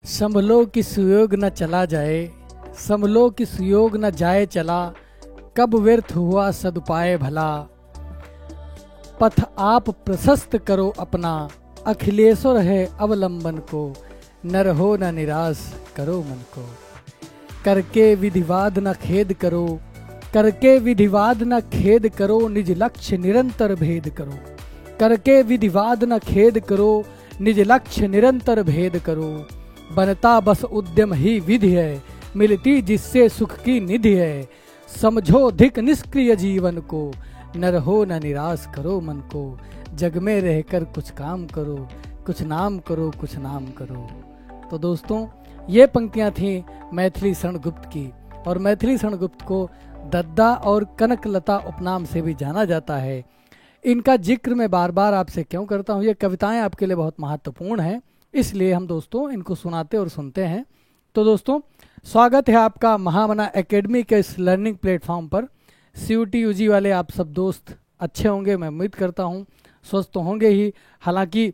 संभलो कि सुयोग न चला जाए, संभलो कि सुयोग न जाए चला, कब व्यर्थ हुआ सदुपाय भला। पथ आप प्रशस्त करो अपना, अखिलेश्वर है अवलंबन को, न रहो न निराश करो मन को। करके विधिवाद न खेद करो, करके विधिवाद न खेद करो, निज लक्ष्य निरंतर भेद करो। करके विधिवाद न खेद करो, निज लक्ष्य निरंतर भेद करो। बनता बस उद्यम ही विधि है, मिलती जिससे सुख की निधि है। समझो धिक निष्क्रिय जीवन को, न रहो न निराश करो मन को। जग में रहकर कुछ काम करो, कुछ नाम करो, कुछ नाम करो। तो दोस्तों, ये पंक्तियां थीं मैथिली शरण गुप्त की। और मैथिली शरण गुप्त को दद्दा और कनकलता उपनाम से भी जाना जाता है। इनका जिक्र मैं बार बार आपसे क्यों करता हूँ, ये कविताएं आपके लिए बहुत महत्वपूर्ण हैं, इसलिए हम दोस्तों इनको सुनाते और सुनते हैं। तो दोस्तों, स्वागत है आपका महामना एकेडमी के इस लर्निंग प्लेटफॉर्म पर। CUT UG वाले आप सब दोस्त अच्छे होंगे, मैं उम्मीद करता हूँ। स्वस्थ तो होंगे ही, हालांकि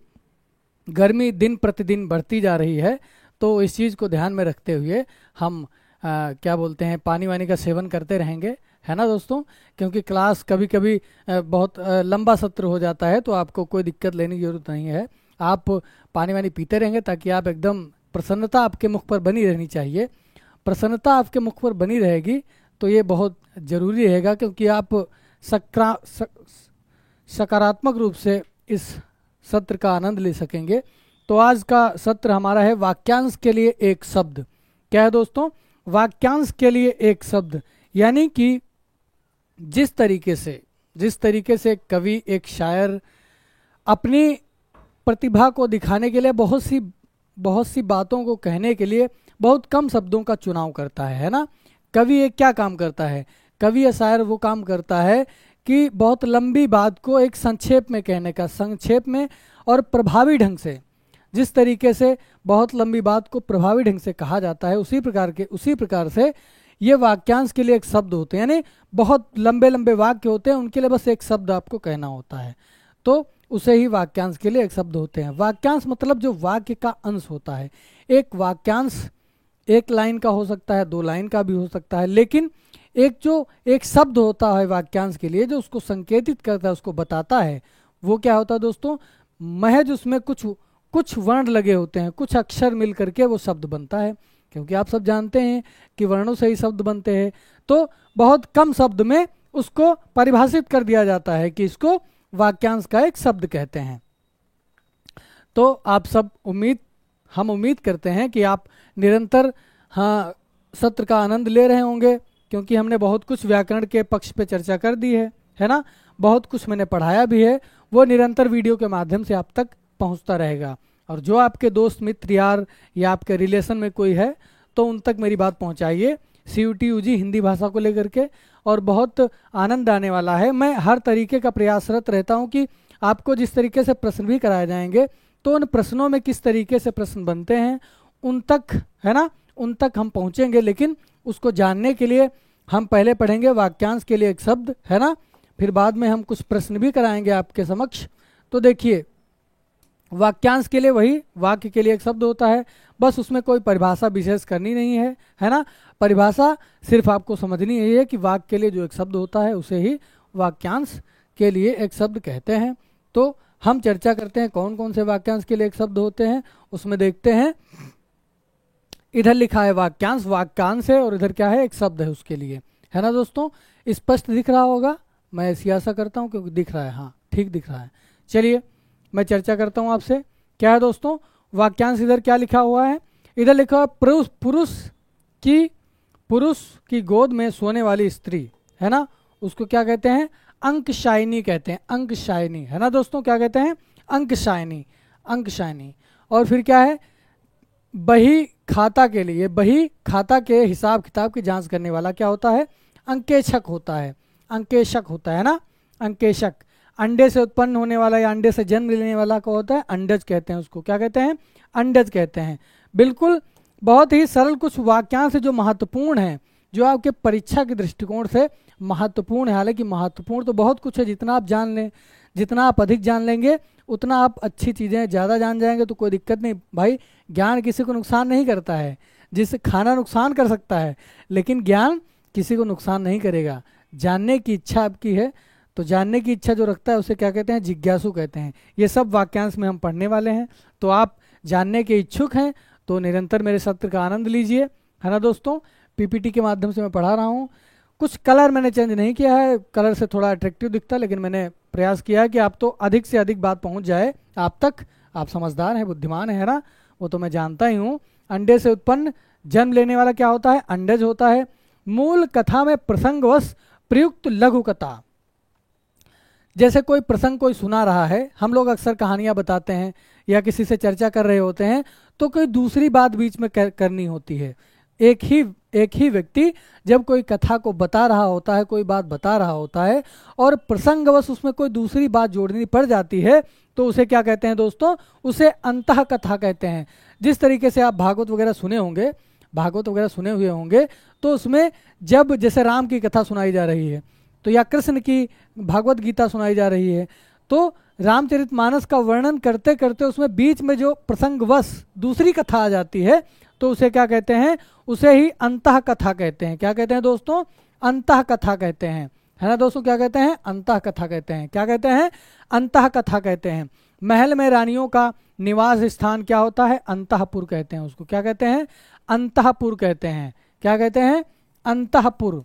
गर्मी दिन प्रतिदिन बढ़ती जा रही है, तो इस चीज़ को ध्यान में रखते हुए हम क्या बोलते हैं, पानी वानी का सेवन करते रहेंगे, है ना दोस्तों। क्योंकि क्लास कभी कभी बहुत लंबा सत्र हो जाता है, तो आपको कोई दिक्कत लेने की जरूरत नहीं है। आप पानी वानी पीते रहेंगे ताकि आप एकदम प्रसन्नता आपके मुख पर बनी रहनी चाहिए। प्रसन्नता आपके मुख पर बनी रहेगी तो ये बहुत ज़रूरी रहेगा, क्योंकि आप सकारात्मक रूप से इस सत्र का आनंद ले सकेंगे। तो आज का सत्र हमारा है वाक्यांश के लिए एक शब्द। क्या है दोस्तों? वाक्यांश के लिए एक शब्द, यानी कि जिस तरीके से कवि, एक शायर अपनी प्रतिभा को दिखाने के लिए बहुत सी बातों को कहने के लिए बहुत कम शब्दों का चुनाव करता है ना। कवि एक क्या काम करता है? कवि या शायर वो काम करता है कि बहुत लंबी बात को एक संक्षेप में कहने का, संक्षेप में और प्रभावी ढंग से। जिस तरीके से बहुत लंबी बात को प्रभावी ढंग से कहा जाता है, उसी प्रकार से ये वाक्यांश के लिए एक शब्द होते हैं, यानी बहुत लंबे लंबे वाक्य होते हैं, उनके लिए बस एक शब्द आपको कहना होता है, तो उसे ही वाक्यांश के लिए एक शब्द होते हैं। वाक्यांश मतलब जो वाक्य का अंश होता है। एक वाक्यांश एक लाइन का हो सकता है, 2 लाइन का भी हो सकता है, लेकिन एक शब्द होता है वाक्यांश के लिए, जो उसको संकेतित करता है, उसको बताता है, वो क्या होता है दोस्तों? महज उसमें कुछ वर्ण लगे होते हैं, कुछ अक्षर मिल करके वो शब्द बनता है। क्योंकि आप सब जानते हैं कि वर्णों से ही शब्द बनते हैं, तो बहुत कम शब्द में उसको परिभाषित कर दिया जाता है कि इसको वाक्यांश का एक शब्द कहते हैं। तो आप सब हम उम्मीद करते हैं कि आप निरंतर सत्र का आनंद ले रहे होंगे, क्योंकि हमने बहुत कुछ व्याकरण के पक्ष पे चर्चा कर दी है ना। बहुत कुछ मैंने पढ़ाया भी है, वो निरंतर वीडियो के माध्यम से आप तक पहुंचता रहेगा। और जो आपके दोस्त मित्र यार या आपके रिलेशन में कोई है, तो उन तक मेरी बात पहुंचाइए CUT UG हिंदी भाषा को लेकर के, और बहुत आनंद आने वाला है। मैं हर तरीके का प्रयासरत रहता हूं कि आपको जिस तरीके से प्रश्न भी कराए जाएंगे, तो उन प्रश्नों में किस तरीके से प्रश्न बनते हैं उन तक, है ना, उन तक हम पहुंचेंगे। लेकिन उसको जानने के लिए हम पहले पढ़ेंगे वाक्यांश के लिए एक शब्द, है ना, फिर बाद में हम कुछ प्रश्न भी कराएंगे आपके समक्ष। तो देखिए, वाक्यांश के लिए वही वाक्य के लिए एक शब्द होता है, बस उसमें कोई परिभाषा विशेष करनी नहीं है ना। परिभाषा सिर्फ आपको समझनी है कि वाक्य के लिए जो एक शब्द होता है उसे ही वाक्यांश के लिए एक शब्द कहते हैं। तो हम चर्चा करते हैं कौन कौन से वाक्यांश के लिए एक शब्द होते हैं, उसमें देखते हैं। इधर लिखा है वाक्यांश है, और इधर क्या है? एक शब्द है उसके लिए, है ना दोस्तों। स्पष्ट दिख रहा होगा, मैं ऐसी आशा करता हूँ, क्योंकि दिख रहा है, हाँ ठीक दिख रहा है। चलिए मैं चर्चा करता हूँ आपसे। क्या है दोस्तों वाक्यांश? इधर क्या लिखा हुआ है? इधर लिखा हुआ पुरुष की गोद में सोने वाली स्त्री, है ना, उसको क्या कहते हैं? अंकशायनी कहते हैं, अंकशायनी, है ना दोस्तों। क्या कहते हैं? अंकशायनी। और फिर क्या है? बही खाता के हिसाब किताब की जांच करने वाला क्या होता है? अंकेशक होता है ना। अंकेशक। अंडे से उत्पन्न होने वाला या अंडे से जन्म लेने वाला को होता है अंडज कहते हैं, उसको क्या कहते हैं? अंडज कहते हैं। बिल्कुल बहुत ही सरल कुछ वाक्यांश जो महत्वपूर्ण हैं, जो आपके परीक्षा के दृष्टिकोण से महत्वपूर्ण है। हालांकि महत्वपूर्ण तो बहुत कुछ है, जितना आप जान लें, जितना आप अधिक जान लेंगे उतना आप अच्छी चीज़ें ज़्यादा जान जाएंगे, तो कोई दिक्कत नहीं भाई। ज्ञान किसी को नुकसान नहीं करता है, जिससे खाना नुकसान कर सकता है लेकिन ज्ञान किसी को नुकसान नहीं करेगा। जानने की इच्छा आपकी है तो जानने की इच्छा जो रखता है उसे क्या कहते हैं, जिज्ञासु कहते हैं। ये सब वाक्यांश में हम पढ़ने वाले हैं, तो आप जानने के इच्छुक हैं तो निरंतर मेरे सत्र का आनंद लीजिए, है ना दोस्तों। पीपीटी के माध्यम से मैं पढ़ा रहा हूँ। कुछ कलर मैंने चेंज नहीं किया है, कलर से थोड़ा अट्रैक्टिव दिखता है, लेकिन मैंने प्रयास किया है कि आप तो अधिक से अधिक बात पहुँच जाए आप तक। आप समझदार हैं, बुद्धिमान है ना, वो तो मैं जानता ही हूँ। अंडे से उत्पन्न जन्म लेने वाला क्या होता है, अंडज होता है। मूल कथा में प्रसंगवश प्रयुक्त लघु कथा, जैसे कोई प्रसंग कोई सुना रहा है, हम लोग अक्सर कहानियां बताते हैं या किसी से चर्चा कर रहे होते हैं तो कोई दूसरी बात बीच में करनी होती है। एक ही व्यक्ति जब कोई कथा को बता रहा होता है, कोई बात बता रहा होता है और प्रसंगवश उसमें कोई दूसरी बात जोड़नी पड़ जाती है तो उसे क्या कहते हैं दोस्तों, उसे अंतः कथा कहते हैं। जिस तरीके से आप भागवत वगैरह सुने होंगे, भागवत वगैरह सुने हुए होंगे, तो उसमें जब जैसे राम की कथा सुनाई जा रही है तो या कृष्ण की भागवत गीता सुनाई जा रही है तो रामचरितमानस का वर्णन करते करते उसमें बीच में जो प्रसंगवश दूसरी कथा आ जाती है तो उसे क्या कहते हैं, उसे ही अंतः कथा कहते हैं। क्या कहते हैं दोस्तों, अंतः कथा कहते हैं, है ना दोस्तों। क्या कहते हैं, अंतः कथा कहते हैं। क्या कहते हैं, अंतः कथा कहते हैं। महल में रानियों का निवास स्थान क्या होता है, अंतःपुर कहते हैं उसको। क्या कहते हैं, अंतःपुर कहते हैं। क्या कहते हैं, अंतःपुर,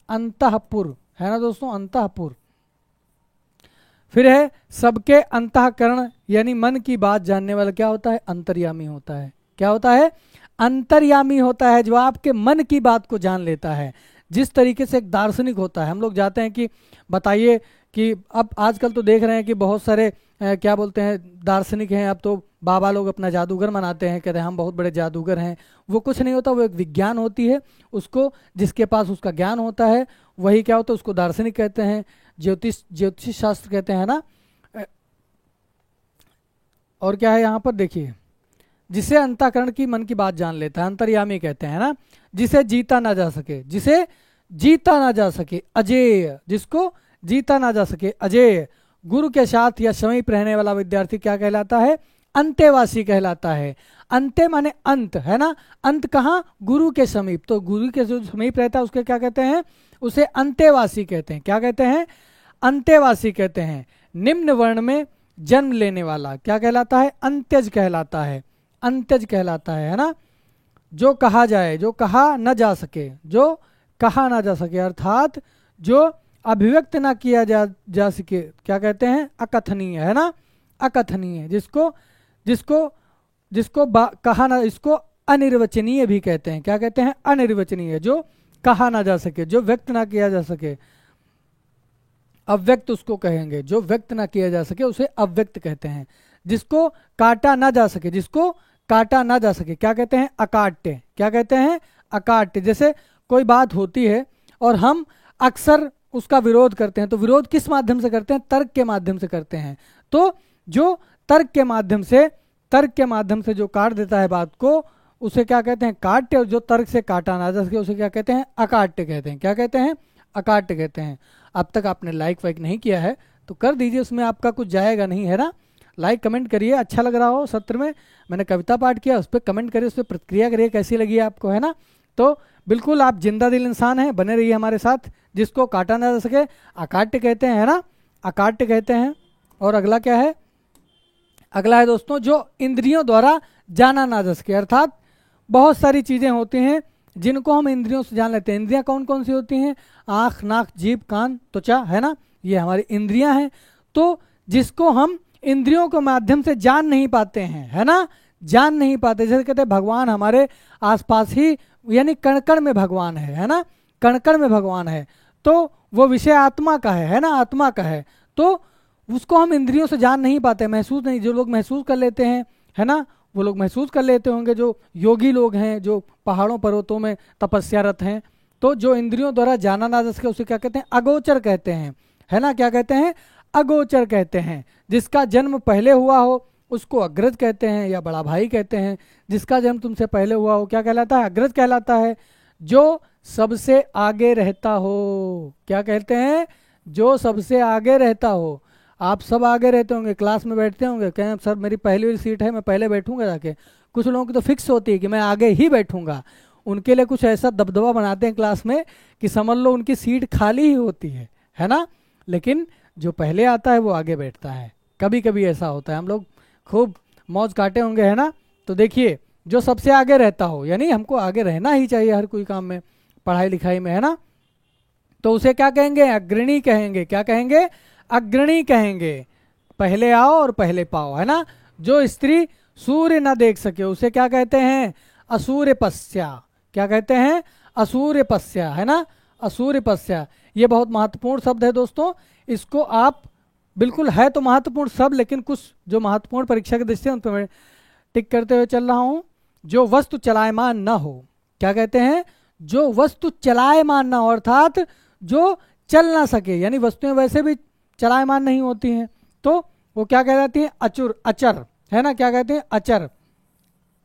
अंतःपुर, है ना दोस्तों, अंतःपुर। फिर है सबके अंतःकरण यानी मन की बात जानने वाला क्या होता है, अंतर्यामी होता है। क्या होता है, अंतर्यामी होता है, जो आपके मन की बात को जान लेता है। जिस तरीके से एक दार्शनिक होता है, हम लोग जाते हैं कि बताइए कि अब आजकल तो देख रहे हैं कि बहुत सारे क्या बोलते हैं दार्शनिक हैं। अब तो बाबा लोग अपना जादूगर मनाते हैं, कहते हैं हम बहुत बड़े जादूगर हैं। वो कुछ नहीं होता, वो एक विज्ञान होती है। उसको जिसके पास उसका ज्ञान होता है वही क्या होता है, उसको दार्शनिक कहते हैं, ज्योतिष शास्त्र कहते हैं ना। और क्या है यहाँ पर देखिए, जिसे अंतःकरण की मन की बात जान लेता है, अंतर्यामी कहते हैं ना। जिसे जीता ना जा सके, जिसे जीता ना जा सके, अजेय, जिसको जीता ना जा सके, अजेय। गुरु के साथ या समीप रहने वाला विद्यार्थी क्या कहलाता है, अंतेवासी कहलाता है। अंत्य माने अंत, है ना। अंत कहाँ, गुरु के समीप। तो गुरु के जो समीप रहता है उसके क्या कहते हैं, उसे अंतेवासी कहते हैं। क्या कहते हैं, अंतेवासी कहते हैं। निम्न वर्ण में जन्म लेने वाला क्या कहलाता है, अंत्यज कहलाता है, अंत्यज कहलाता है ना। जो कहा जाए, जो कहा न जा सके, जो कहा ना जा सके, अर्थात जो अभिव्यक्त ना किया जा सके, क्या कहते हैं, अकथनीय, है ना, अकथनीय। जिसको कहा ना, इसको अनिर्वचनीय भी कहते हैं। क्या कहते हैं, अनिर्वचनीय, जो कहा ना जा सके, जो व्यक्त ना किया जा सके। अव्यक्त उसको कहेंगे, जो व्यक्त ना किया जा सके उसे अव्यक्त कहते हैं। जिसको काटा ना जा सके, जिसको काटा ना जा सके, क्या कहते हैं, अकाट्य। क्या कहते हैं, अकाट्य। जैसे कोई बात होती है और हम अक्सर उसका विरोध करते हैं, तो विरोध किस माध्यम से करते हैं, तर्क के माध्यम से करते हैं। तो जो तर्क के माध्यम से जो काट देता है बात को उसे क्या कहते हैं, काट्य। और जो तर्क से काटा ना जा सके उसे क्या कहते हैं, अकाट्य कहते हैं। क्या कहते हैं, अकाट्य कहते हैं। अब तक आपने लाइक वाइक नहीं किया है तो कर दीजिए, उसमें आपका कुछ जाएगा नहीं, है ना। लाइक कमेंट करिए, अच्छा लग रहा हो। सत्र में मैंने कविता पाठ किया, उस पर कमेंट करिए, उस पर प्रतिक्रिया करिए कैसी लगी आपको, है ना। तो बिल्कुल आप जिंदा दिल इंसान हैं, बने रहिए हमारे साथ। जिसको काटा ना जा सके अकाट्य कहते हैं, है ना, अकाट्य कहते हैं। और अगला क्या है, अगला है दोस्तों जो इंद्रियों द्वारा जाना ना जा सके। अर्थात बहुत सारी चीज़ें होती हैं जिनको हम इंद्रियों से जान लेते हैं। इंद्रियां कौन कौन सी होती हैं, आँख, नाक, जीभ, कान, त्वचा, है ना, ये हमारी इंद्रियां हैं। तो जिसको हम इंद्रियों के माध्यम से जान नहीं पाते हैं, है ना, जान नहीं पाते। जैसे कहते हैं भगवान हमारे आसपास ही, यानी कण कण में भगवान है ना, कण कण में भगवान है। तो वो विषय आत्मा का है ना, आत्मा का है। तो उसको हम इंद्रियों से जान नहीं पाते, महसूस नहीं। जो लोग महसूस कर लेते हैं, है ना, वो लोग महसूस कर लेते होंगे, जो योगी लोग हैं, जो पहाड़ों पर्वतों में तपस्यारत हैं। तो जो इंद्रियों द्वारा जाना ना जा सके उसे क्या कहते हैं, अगोचर कहते हैं, है ना। क्या कहते हैं, अगोचर कहते हैं। जिसका जन्म पहले हुआ हो उसको अग्रज कहते हैं या बड़ा भाई कहते हैं। जिसका जन्म तुमसे पहले हुआ हो क्या कहलाता है, अग्रज कहलाता है। जो सबसे आगे रहता हो, क्या कहते हैं, जो सबसे आगे रहता हो। आप सब आगे रहते होंगे, क्लास में बैठते होंगे, कहें सर मेरी पहली वाली सीट है, मैं पहले बैठूंगा जाके। कुछ लोगों की तो फिक्स होती है कि मैं आगे ही बैठूंगा, उनके लिए कुछ ऐसा दबदबा बनाते हैं क्लास में कि समझ लो उनकी सीट खाली ही होती है ना। लेकिन जो पहले आता है वो आगे बैठता है। कभी कभी ऐसा होता है, हम लोग खूब मौज काटे होंगे, है ना। तो देखिए, जो सबसे आगे रहता हो, यानी हमको आगे रहना ही चाहिए हर कोई काम में, पढ़ाई लिखाई में, है ना, तो उसे क्या कहेंगे? अग्रणी कहेंगे। क्या कहेंगे? अग्रणी कहेंगे। पहले आओ और पहले पाओ, है ना। जो स्त्री सूर्य न देख सके उसे क्या कहते हैं? असूर्य पस्या। क्या कहते हैं? असूर्य पस्या, है ना, असूर्य पस्या। ये बहुत महत्वपूर्ण शब्द है दोस्तों, इसको आप बिल्कुल, है तो महत्वपूर्ण शब्द, लेकिन कुछ जो महत्वपूर्ण परीक्षा की दृष्टि से उन पर मैं टिक करते हुए चल रहा हूं। जो वस्तु चलायमान न हो, क्या कहते हैं? जो वस्तु चलायमान न हो, अर्थात जो चल ना सके, यानी वस्तुएं वैसे भी चलायमान नहीं होती हैं, तो वो क्या कहलाती हैं? अचर, अचर, है ना। क्या कहते हैं? अचर।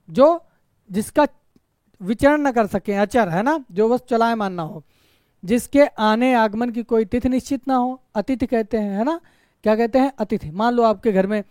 जो जिसका विचरण न कर सके, अचर, है ना। जो वस्तु चलायमान ना हो, जिसके आने आगमन की कोई तिथि निश्चित ना हो, अतिथि कहते हैं, है ना। क्या कहते हैं? अतिथि। मान लो आपके घर में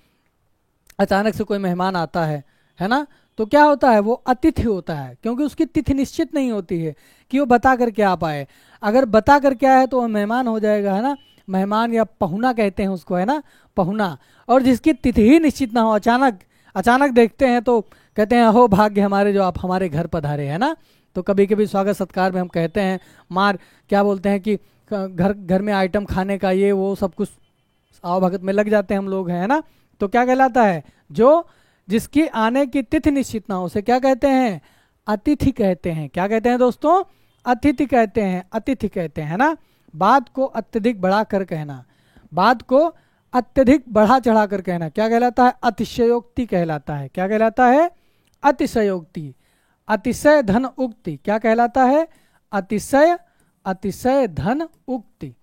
अचानक से कोई मेहमान आता है ना, तो क्या होता है? वो अतिथि होता है, क्योंकि उसकी तिथि निश्चित नहीं होती है कि वो बता करके आ पाए। अगर बता करके आए तो वह मेहमान हो जाएगा, है ना। मेहमान या पहुना कहते हैं उसको, है ना, पहुना। और जिसकी तिथि ही निश्चित ना हो, अचानक अचानक देखते हैं तो कहते हैं अहो भाग्य हमारे जो आप हमारे घर पधारे, है ना। तो कभी कभी स्वागत सत्कार में हम कहते हैं, मार क्या बोलते हैं कि घर घर में आइटम खाने का ये वो सब कुछ आओ भगत में लग जाते हैं हम लोग, है ना। तो क्या कहलाता है? जो जिसकी आने की तिथि निश्चित ना हो उसे क्या कहते हैं? अतिथि कहते हैं। क्या कहते हैं दोस्तों? अतिथि कहते हैं, अतिथि कहते हैं, है ना। बात को अत्यधिक बढ़ा कर कहना, बात को अत्यधिक बढ़ा चढ़ा कर कहना क्या कहलाता है? अतिशयोक्ति कहलाता है। क्या कहलाता है? अतिशयोक्ति। अतिशय धन उक्ति क्या कहलाता है? अतिशय, अतिशय धन उक्ति।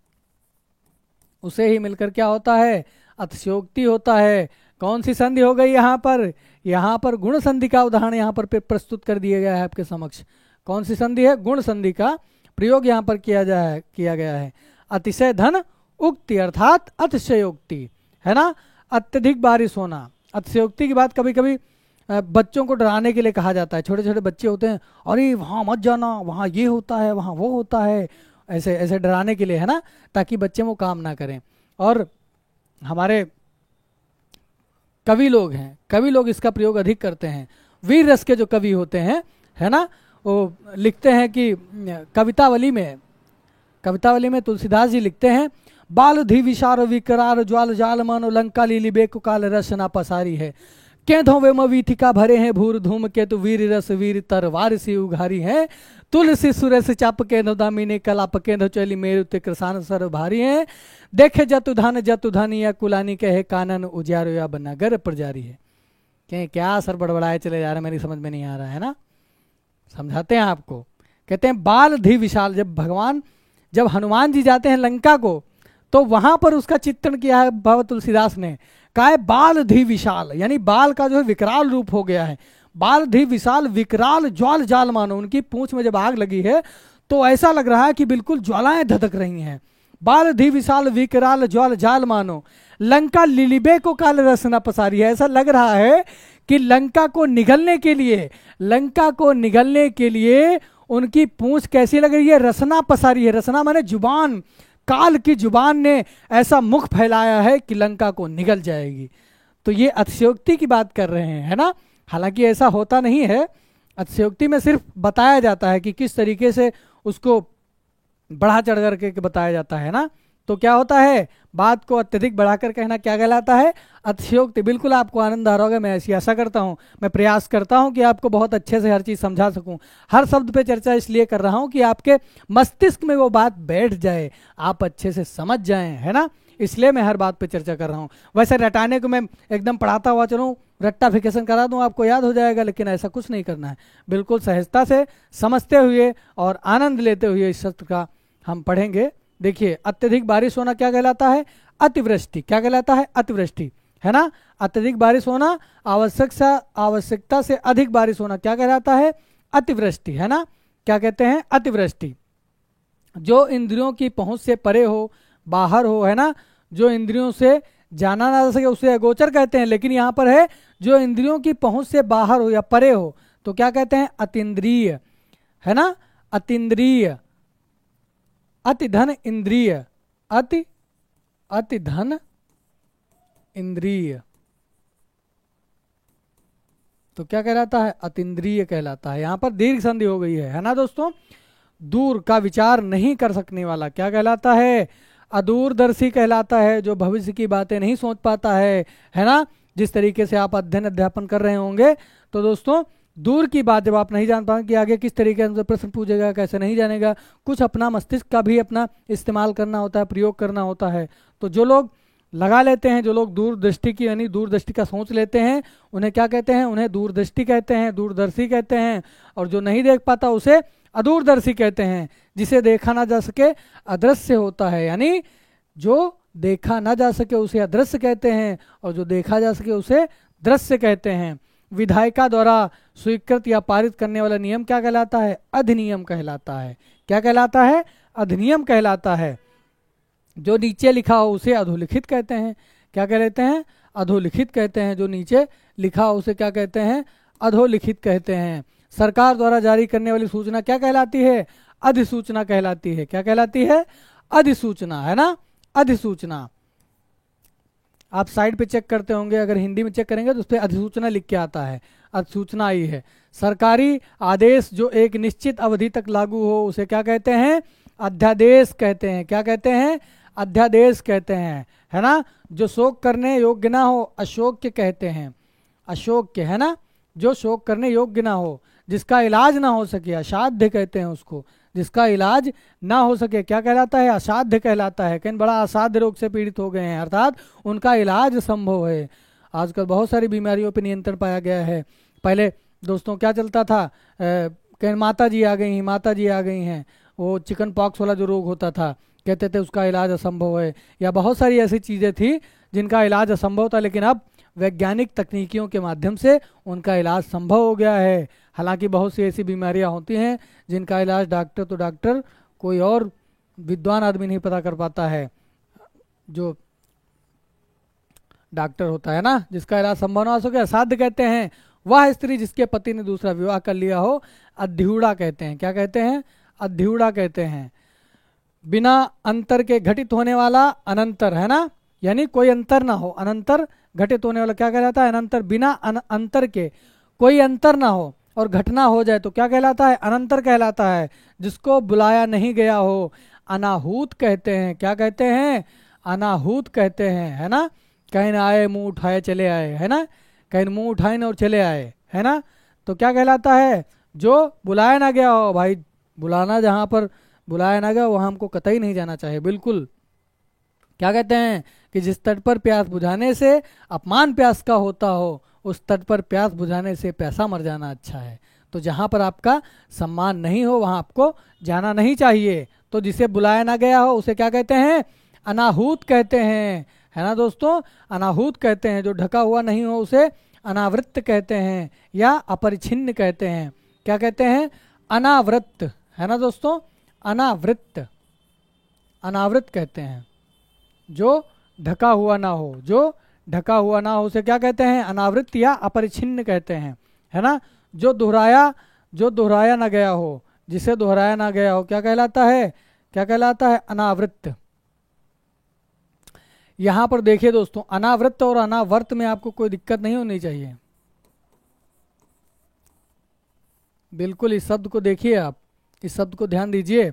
उसे ही मिलकर क्या होता है? अतिशयोक्ति होता है। कौन सी संधि हो गई यहाँ पर? यहाँ पर गुण संधि का उदाहरण यहाँ पर प्रस्तुत कर दिया गया है आपके समक्ष। कौन सी संधि है? गुण संधि का प्रयोग यहाँ पर किया गया है। अतिशय धन उक्ति अर्थात अतिशयोक्ति, है ना। अत्यधिक बारिश होना, अतिशयोक्ति की बात कभी कभी बच्चों को डराने के लिए कहा जाता है। छोटे छोटे बच्चे होते हैं, अरे वहाँ मत जाना, वहाँ ये होता है, वहाँ वो होता है, ऐसे ऐसे डराने के लिए, है ना, ताकि बच्चे वो काम ना करें। और हमारे कवि लोग हैं, कवि लोग इसका प्रयोग अधिक करते हैं। वीर रस के जो कवि होते हैं, है ना, वो लिखते हैं कि कवितावली में तुलसीदास जी लिखते हैं, बाल धी विशार विकरार ज्वाल जाल मानो लंका लीली बेक काल रसना पसारी है, केंधों वे मवीथिका भरे हैं भूर धूम केतु वीर रस वीर तरवार सी उघारी है, तुलसी सुरस चाप केंधो दामिनी कलाप केंधो चली मेरु ते कृसान सर भारी है, देखे जतु धन या कुलानी कहे कानन उजारो या नगर प्रजारी है। क्या सर बड़बड़ाए चले जा रहे, मेरी समझ में नहीं आ रहा है ना। समझाते हैं आपको। कहते हैं बाल धी विशाल, जब हनुमान जी जाते हैं लंका को, तो वहां पर उसका चित्रण किया है बाबा तुलसीदास ने। कहा है बाल धी विशाल, यानी बाल का जो है विकराल रूप हो गया है। बाल धी विशाल विकराल ज्वाल जाल मानो, उनकी पूंछ में जब आग लगी है तो ऐसा लग रहा है कि बिल्कुल ज्वालाएं धधक रही हैं। बाल धी विशाल विकराल ज्वाल जाल मानो, लंका लिलिबे को काल रसना पसारी है। ऐसा लग रहा है कि लंका को निगलने के लिए उनकी पूंछ कैसी लग रही है? रसना पसारी है। रसना माने जुबान, काल की जुबान ने ऐसा मुख फैलाया है कि लंका को निगल जाएगी। तो ये अतिशयोक्ति की बात कर रहे हैं, है ना। हालांकि ऐसा होता नहीं है, अतिशयोक्ति में सिर्फ बताया जाता है कि किस तरीके से उसको बढ़ा चढ़ करके बताया जाता है ना। तो क्या होता है? बात को अत्यधिक बढ़ाकर कहना क्या कहलाता है? अतिशयोक्ति। बिल्कुल आपको आनंद आ रहा होगा, मैं ऐसी आशा करता हूँ। मैं प्रयास करता हूँ कि आपको बहुत अच्छे से हर चीज़ समझा सकूँ। हर शब्द पे चर्चा इसलिए कर रहा हूँ कि आपके मस्तिष्क में वो बात बैठ जाए, आप अच्छे से समझ जाएं, है ना। इसलिए मैं हर बात पे चर्चा कर रहा हूँ। वैसे रटाने को मैं एकदम पढ़ाता हुआ चलूँ, रट्टाफिकेशन करा दूँ, आपको याद हो जाएगा, लेकिन ऐसा कुछ नहीं करना है। बिल्कुल सहजता से समझते हुए और आनंद लेते हुए इस सत्र का हम पढ़ेंगे। देखिए, अत्यधिक बारिश होना क्या कहलाता है? अतिवृष्टि। क्या कहलाता है? अतिवृष्टि, है ना। अत्यधिक बारिश होना, आवश्यकता से अधिक बारिश होना क्या कहलाता है? अतिवृष्टि, है ना। क्या कहते हैं? अतिवृष्टि। जो इंद्रियों की पहुंच से परे हो, बाहर हो, है ना, जो इंद्रियों से जाना ना जा सके उसे अगोचर कहते हैं, लेकिन यहाँ पर है जो इंद्रियों की पहुंच से बाहर हो या परे हो तो क्या कहते हैं? अतीन्द्रिय, है ना, अतीन्द्रिय। अति धन इंद्रिय, अति अति धन इंद्रिय, तो क्या कहलाता है? अतीन्द्रिय कहलाता है। यहां पर दीर्घ संधि हो गई है ना दोस्तों। दूर का विचार नहीं कर सकने वाला क्या कहलाता है? अदूरदर्शी कहलाता है, जो भविष्य की बातें नहीं सोच पाता है ना। जिस तरीके से आप अध्ययन अध्यापन कर रहे होंगे तो दोस्तों दूर की बात जब आप नहीं जान पाएंगे कि आगे किस तरीके से प्रश्न पूछेगा, कैसे नहीं जानेगा, कुछ अपना मस्तिष्क का भी अपना इस्तेमाल करना होता है, प्रयोग करना होता है। तो जो लोग लगा लेते हैं, जो लोग दूरदृष्टि की यानी दूरदृष्टि का सोच लेते हैं, उन्हें क्या कहते हैं? उन्हें दूरदृष्टि कहते हैं, दूरदर्शी कहते हैं। और जो नहीं देख पाता उसे अदूरदर्शी कहते हैं। जिसे देखा ना जा सके अदृश्य होता है, यानी जो देखा ना जा सके उसे अदृश्य कहते हैं और जो देखा जा सके उसे दृश्य कहते हैं। विधायिका द्वारा स्वीकृत या पारित करने वाला नियम क्या कहलाता है? अधिनियम कहलाता है। क्या कहलाता है? अधिनियम कहलाता है। जो नीचे लिखा हो उसे अधोलिखित कहते हैं। क्या कहते हैं? अधोलिखित कहते हैं। जो नीचे लिखा हो उसे क्या कहते हैं? अधोलिखित कहते हैं। सरकार द्वारा जारी करने वाली सूचना क्या कहलाती है? अधिसूचना कहलाती है। क्या कहलाती है? अधिसूचना, है ना, अधिसूचना। आप साइड पे चेक करते होंगे, अगर हिंदी में चेक करेंगे तो उस पर अधिसूचना लिख के आता है, अधिसूचना आई है। सरकारी आदेश जो एक निश्चित अवधि तक लागू हो उसे क्या कहते हैं? अध्यादेश कहते हैं। क्या कहते हैं? अध्यादेश कहते हैं, है ना। जो शोक करने योग्य ना हो अशोक्य कहते हैं, अशोक्य, है ना। जो शोक करने योग्य ना हो, जिसका इलाज ना हो सके, असाध्य कहते हैं उसको। जिसका इलाज ना हो सके क्या कहलाता है? असाध्य कहलाता है। कहीं बड़ा असाध्य रोग से पीड़ित हो गए हैं, अर्थात उनका इलाज संभव है। आजकल बहुत सारी बीमारियों पर नियंत्रण पाया गया है। पहले दोस्तों क्या चलता था? कहीं माता जी आ गई हैं, माता जी आ गई हैं, वो चिकन पॉक्स वाला जो रोग होता था कहते थे उसका इलाज असंभव है, या बहुत सारी ऐसी चीज़ें थी जिनका इलाज असंभव था, लेकिन अब वैज्ञानिक तकनीकियों के माध्यम से उनका इलाज संभव हो गया है। हालांकि बहुत सी ऐसी बीमारियां होती हैं जिनका इलाज डॉक्टर तो डॉक्टर, कोई और विद्वान आदमी नहीं पता कर पाता है। जो डॉक्टर होता है ना, जिसका इलाज संभव ना हो सके असाध्य कहते हैं। वह स्त्री जिसके पति ने दूसरा विवाह कर लिया हो अध्यूढ़ा कहते हैं। क्या कहते हैं? अध्यूढ़ा कहते हैं। बिना अंतर के घटित होने वाला अनंतर, है ना, यानी कोई अंतर ना हो, अनंतर घटित होने वाला क्या कहलाता है? अनंतर। बिना अंतर के कोई अंतर ना हो और घटना हो जाए तो क्या कहलाता है? अनंतर कहलाता है। जिसको बुलाया नहीं गया हो अनाहूत कहते हैं। क्या कहते हैं? अनाहूत कहते हैं, है ना। कहीं ना आए मुंह उठाए चले आए, है ना, कहीं मुंह उठाए ना और चले आए, है ना। तो क्या कहलाता है? जो बुलाया ना गया हो। भाई बुलाना, जहाँ पर बुलाया ना गया वहाँ हमको कतई नहीं जाना चाहिए, बिल्कुल। क्या कहते हैं? कि जिस तट पर प्यास बुझाने से अपमान प्यास का होता हो उस तट पर प्यास बुझाने से प्यासा मर जाना अच्छा है। तो जहाँ पर आपका सम्मान नहीं हो वहाँ आपको जाना नहीं चाहिए। तो जिसे बुलाया ना गया हो उसे क्या कहते हैं? अनाहूत कहते हैं, है ना दोस्तों। अनाहूत कहते हैं। जो ढका हुआ नहीं हो उसे अनावृत्त कहते हैं या अपरिछिन्न कहते हैं। क्या कहते हैं? अनावृत्त, है ना दोस्तों, अनावृत्त, अनावृत कहते हैं। जो ढका हुआ ना हो, जो ढका हुआ ना हो उसे क्या कहते हैं? अनावृत या अपरिछिन्न कहते हैं, है ना। जो दोहराया ना गया हो, जिसे दोहराया ना गया हो क्या कहलाता है? क्या कहलाता है? अनावृत। यहां पर देखिए दोस्तों, अनावृत और अनावर्त में आपको कोई दिक्कत नहीं होनी चाहिए। बिल्कुल इस शब्द को देखिए, आप इस शब्द को ध्यान दीजिए।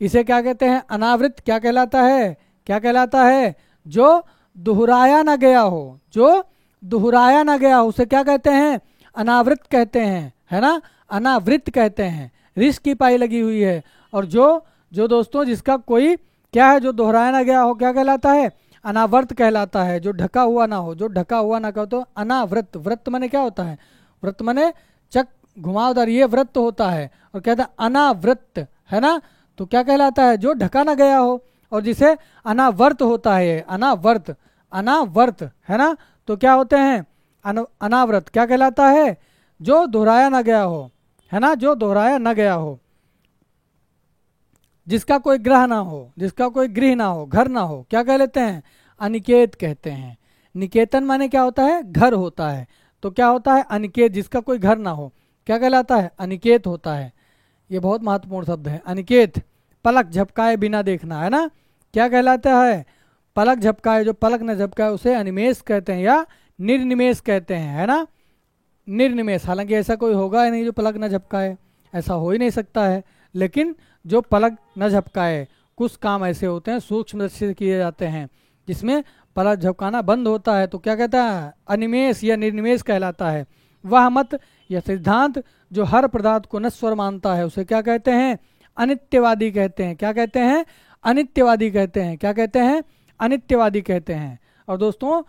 इसे क्या कहते हैं? अनावृत। क्या कहलाता है? क्या कहलाता है? जो दोहराया ना गया हो, जो दोहराया ना गया हो उसे क्या कहते हैं? अनावृत कहते हैं, है ना, अनावृत कहते हैं। रिश की पाई लगी हुई है। और जो दोस्तों जिसका कोई क्या है, जो दोहराया ना गया हो क्या कहलाता है? अनावर्त कहलाता है। जो ढका हुआ ना हो, जो ढका हुआ ना कहो तो अनावृत। वृत्त माने क्या होता है? वृत्त माने चक घुमावदार, ये वृत्त होता है। और कहता है अनावृत, है ना। तो क्या कहलाता है? जो ढका ना गया हो। और जिसे अनावर्त होता है, अनावर्त, अनावर्त, है ना। तो क्या होते हैं? अनावृत। क्या कहलाता है? जो दोहराया ना गया हो, है ना, जो दोहराया ना गया हो। जिसका कोई ग्रह ना हो, जिसका कोई गृह ना हो, घर ना हो, क्या कह लेते हैं? अनिकेत कहते हैं। निकेतन माने क्या होता है, घर होता है। तो क्या होता है, अनिकेत, जिसका कोई घर ना हो, क्या कहलाता है, अनिकेत होता है। ये बहुत महत्वपूर्ण शब्द है, अनिकेत। पलक झपकाए बिना देखना, है ना, क्या कहलाता है, पलक झपकाए, जो पलक न झपकाए उसे अनिमेष कहते हैं या निर्निमेष कहते हैं, है ना, निर्निमेष। हालांकि ऐसा कोई होगा ही नहीं जो पलक न झपकाए, ऐसा हो ही नहीं सकता है। लेकिन जो पलक न झपकाए, कुछ काम ऐसे होते हैं सूक्ष्म दृष्टि से किए जाते हैं जिसमें पलक झपकाना बंद होता है, तो क्या कहता है, अनिमेष या निर्निमेष कहलाता है। वह मत या सिद्धांत जो हर पदार्थ को नश्वर मानता है उसे क्या कहते हैं, अनित्यवादी कहते हैं। क्या कहते हैं, अनित्यवादी कहते हैं। क्या कहते हैं, अनित्यवादी कहते हैं। और दोस्तों,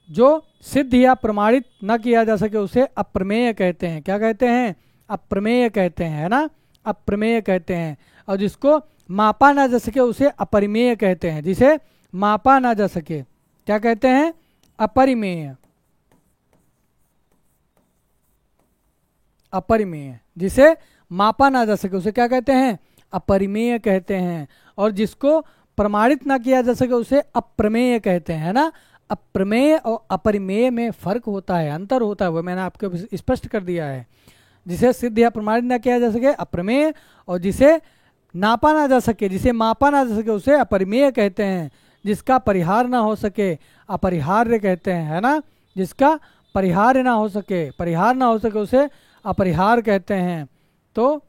जो सिद्ध या प्रमाणित न किया जा सके उसे अप्रमेय कहते हैं। क्या कहते हैं, अप्रमेय कहते हैं, है ना, अप्रमेय कहते हैं। और जिसको मापा ना जा सके उसे अपरिमेय कहते हैं। जिसे मापा ना जा सके क्या कहते हैं, अपरिमेय, अपरिमेय। जिसे मापा ना जा सके उसे क्या कहते हैं, अपरिमेय कहते हैं। और जिसको प्रमाणित ना किया जा सके उसे अप्रमेय कहते हैं, है ना। अप्रमेय और अपरिमेय में फर्क होता है, अंतर होता है, वो मैंने आपको स्पष्ट कर दिया है। जिसे सिद्ध या प्रमाणित ना किया जा सके अप्रमेय, और जिसे नापा ना जा सके, जिसे मापा ना जा सके उसे अपरिमेय कहते हैं। जिसका परिहार ना हो सके अपरिहार्य कहते हैं, है ना। जिसका परिहार्य ना हो सके, परिहार ना हो सके उसे अपरिहार कहते हैं। तो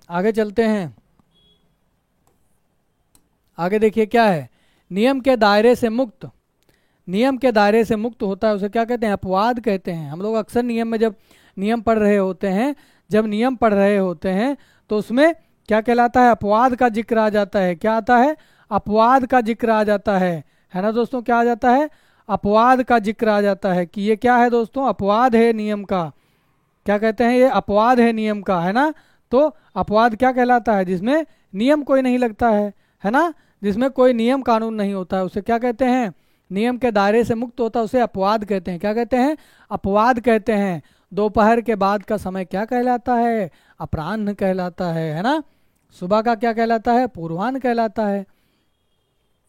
आगे चलते हैं, आगे देखिए क्या है, नियम के दायरे से मुक्त, नियम के दायरे से मुक्त होता है उसे क्या कहते हैं, अपवाद कहते हैं। हम लोग अक्सर नियम में जब नियम पढ़ रहे होते हैं, जब नियम पढ़ रहे होते हैं तो उसमें क्या कहलाता है, अपवाद का जिक्र आ जाता है। क्या आता है, अपवाद का जिक्र आ जाता है ना दोस्तों। क्या आ जाता है, अपवाद का जिक्र आ जाता है कि ये क्या है दोस्तों, अपवाद है नियम का। क्या कहते हैं, ये अपवाद है नियम का, है ना। तो अपवाद क्या कहलाता है, जिसमें नियम कोई नहीं लगता है ना, जिसमें कोई नियम कानून नहीं होता है उसे क्या कहते हैं, नियम के दायरे से मुक्त होता है उसे अपवाद कहते हैं। क्या कहते हैं, अपवाद कहते हैं। दोपहर के बाद का समय क्या कहलाता है, अपराह्न कहलाता है ना। सुबह का क्या कहलाता है, पूर्वाह्न कहलाता है।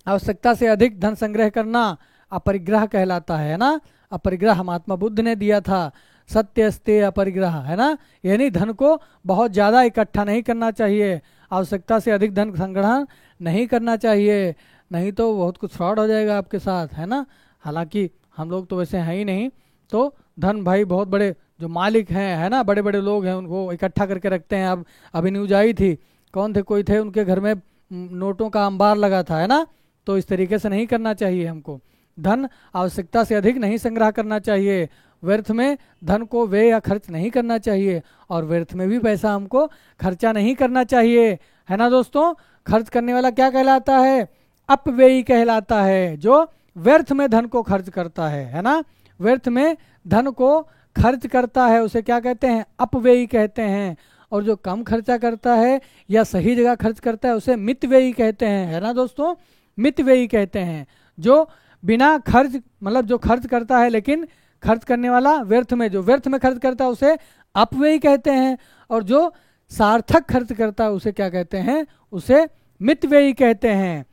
आवश्यकता से अधिक धन संग्रह करना अपरिग्रह कहलाता है ना। अपरिग्रह महात्मा बुद्ध ने दिया था, सत्य अस्ते अपरिग्रह, है ना। यानी धन को बहुत ज़्यादा इकट्ठा नहीं करना चाहिए, आवश्यकता से अधिक धन संग्रहण नहीं करना चाहिए, नहीं तो बहुत कुछ फ्रॉड हो जाएगा आपके साथ, है ना। हालांकि हम लोग तो वैसे हैं ही नहीं, तो धन भाई बहुत बड़े जो मालिक हैं, है ना, बड़े बड़े लोग हैं, उनको इकट्ठा करके रखते हैं। अब अभी न्यूज आई थी, कौन थे, कोई थे, उनके घर में नोटों का अंबार लगा था, है ना। तो इस तरीके से नहीं करना चाहिए हमको। धन आवश्यकता से अधिक नहीं संग्रह करना चाहिए, व्यर्थ में धन को व्यय या खर्च नहीं करना चाहिए, और व्यर्थ में भी पैसा हमको खर्चा नहीं करना चाहिए, है ना दोस्तों। खर्च करने वाला क्या कहलाता है, अपव्ययी कहलाता है, जो व्यर्थ में धन को खर्च करता है ना। व्यर्थ में धन को खर्च करता है उसे क्या कहते हैं, अपव्ययी कहते हैं। और जो कम खर्चा करता है या सही जगह खर्च करता है उसे मितव्ययी कहते हैं, है ना दोस्तों, मितव्ययी कहते हैं। जो बिना खर्च, मतलब जो खर्च करता है लेकिन खर्च करने वाला व्यर्थ में, जो व्यर्थ में खर्च करता है उसे अपव्ययी कहते हैं। और जो सार्थक खर्च करता है उसे क्या कहते हैं, उसे मितव्ययी कहते हैं।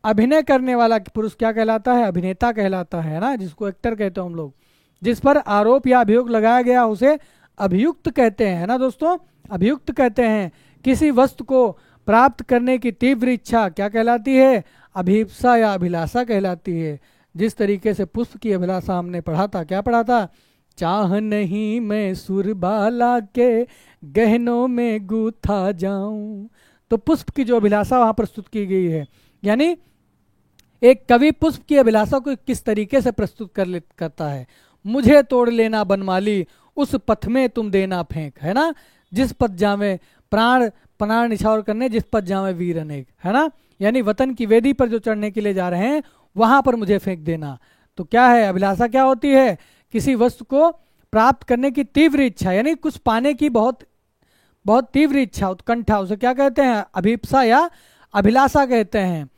अभिनय करने वाला पुरुष क्या कहलाता है, अभिनेता कहलाता है ना, जिसको एक्टर कहते हैं हम लोग। जिस पर आरोप या अभियोग लगाया गया उसे अभियुक्त कहते हैं, है ना दोस्तों, अभियुक्त कहते हैं। किसी वस्तु को प्राप्त करने की तीव्र इच्छा क्या कहलाती है, अभिप्सा या अभिलाषा कहलाती है। जिस तरीके से पुष्प की अभिलाषा हमने पढ़ा था, क्या पढ़ा था, चाह नहीं मैं सुरबाला के गहनों में गूथा जाऊं। तो पुष्प की जो अभिलाषा वहां प्रस्तुत की गई है, यानी एक कवि पुष्प की अभिलाषा को किस तरीके से प्रस्तुत करता है। मुझे तोड़ लेना बनमाली, उस पथ में तुम देना फेंक, है ना। जिस पथ जावे प्राण प्राण निछावर करने, जिस पथ जावे वीर अनेक, है ना। यानी वतन की वेदी पर जो चढ़ने के लिए जा रहे हैं वहां पर मुझे फेंक देना। तो क्या है, अभिलाषा क्या होती है, किसी वस्तु को प्राप्त करने की तीव्र इच्छा, यानी कुछ पाने की बहुत बहुत तीव्र इच्छा, उत्कंठा, उसे क्या कहते हैं, अभिप्सा या अभिलाषा कहते हैं।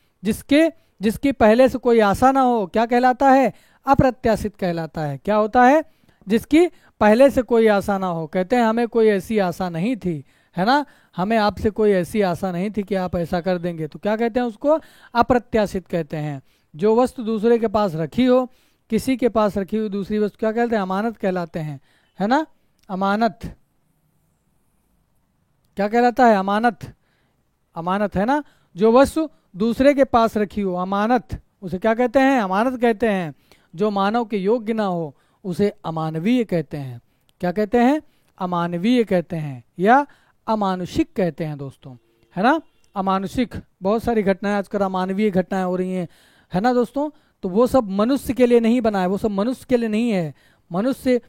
जिसकी पहले से कोई आशा ना हो क्या कहलाता है, अप्रत्याशित कहलाता है। क्या होता है, जिसकी पहले से कोई आशा ना हो। कहते हैं हमें कोई ऐसी आशा नहीं थी, है ना, हमें आपसे कोई ऐसी आशा नहीं थी कि आप ऐसा कर देंगे, तो क्या कहते हैं उसको, अप्रत्याशित कहते हैं। जो वस्तु दूसरे के पास रखी हो, किसी के पास रखी हुई दूसरी वस्तु क्या कहते हैं? अमानत कहलाते हैं, है ना। अमानत क्या कहलाता है? अमानत, अमानत, है ना। जो वस्तु दूसरे के पास रखी हो, अमानत, उसे क्या कहते हैं? अमानत कहते हैं। जो मानव के योग्य ना हो उसे अमानवीय कहते हैं। क्या कहते हैं? अमानवीय कहते हैं या अमानुषिक कहते हैं दोस्तों, है ना। अमानुषिक, बहुत सारी घटनाएं आजकल अमानवीय घटनाएं हो रही हैं, है ना दोस्तों। तो वो सब मनुष्य के लिए नहीं बना है, वो सब मनुष्य के लिए नहीं है। मनुष्य,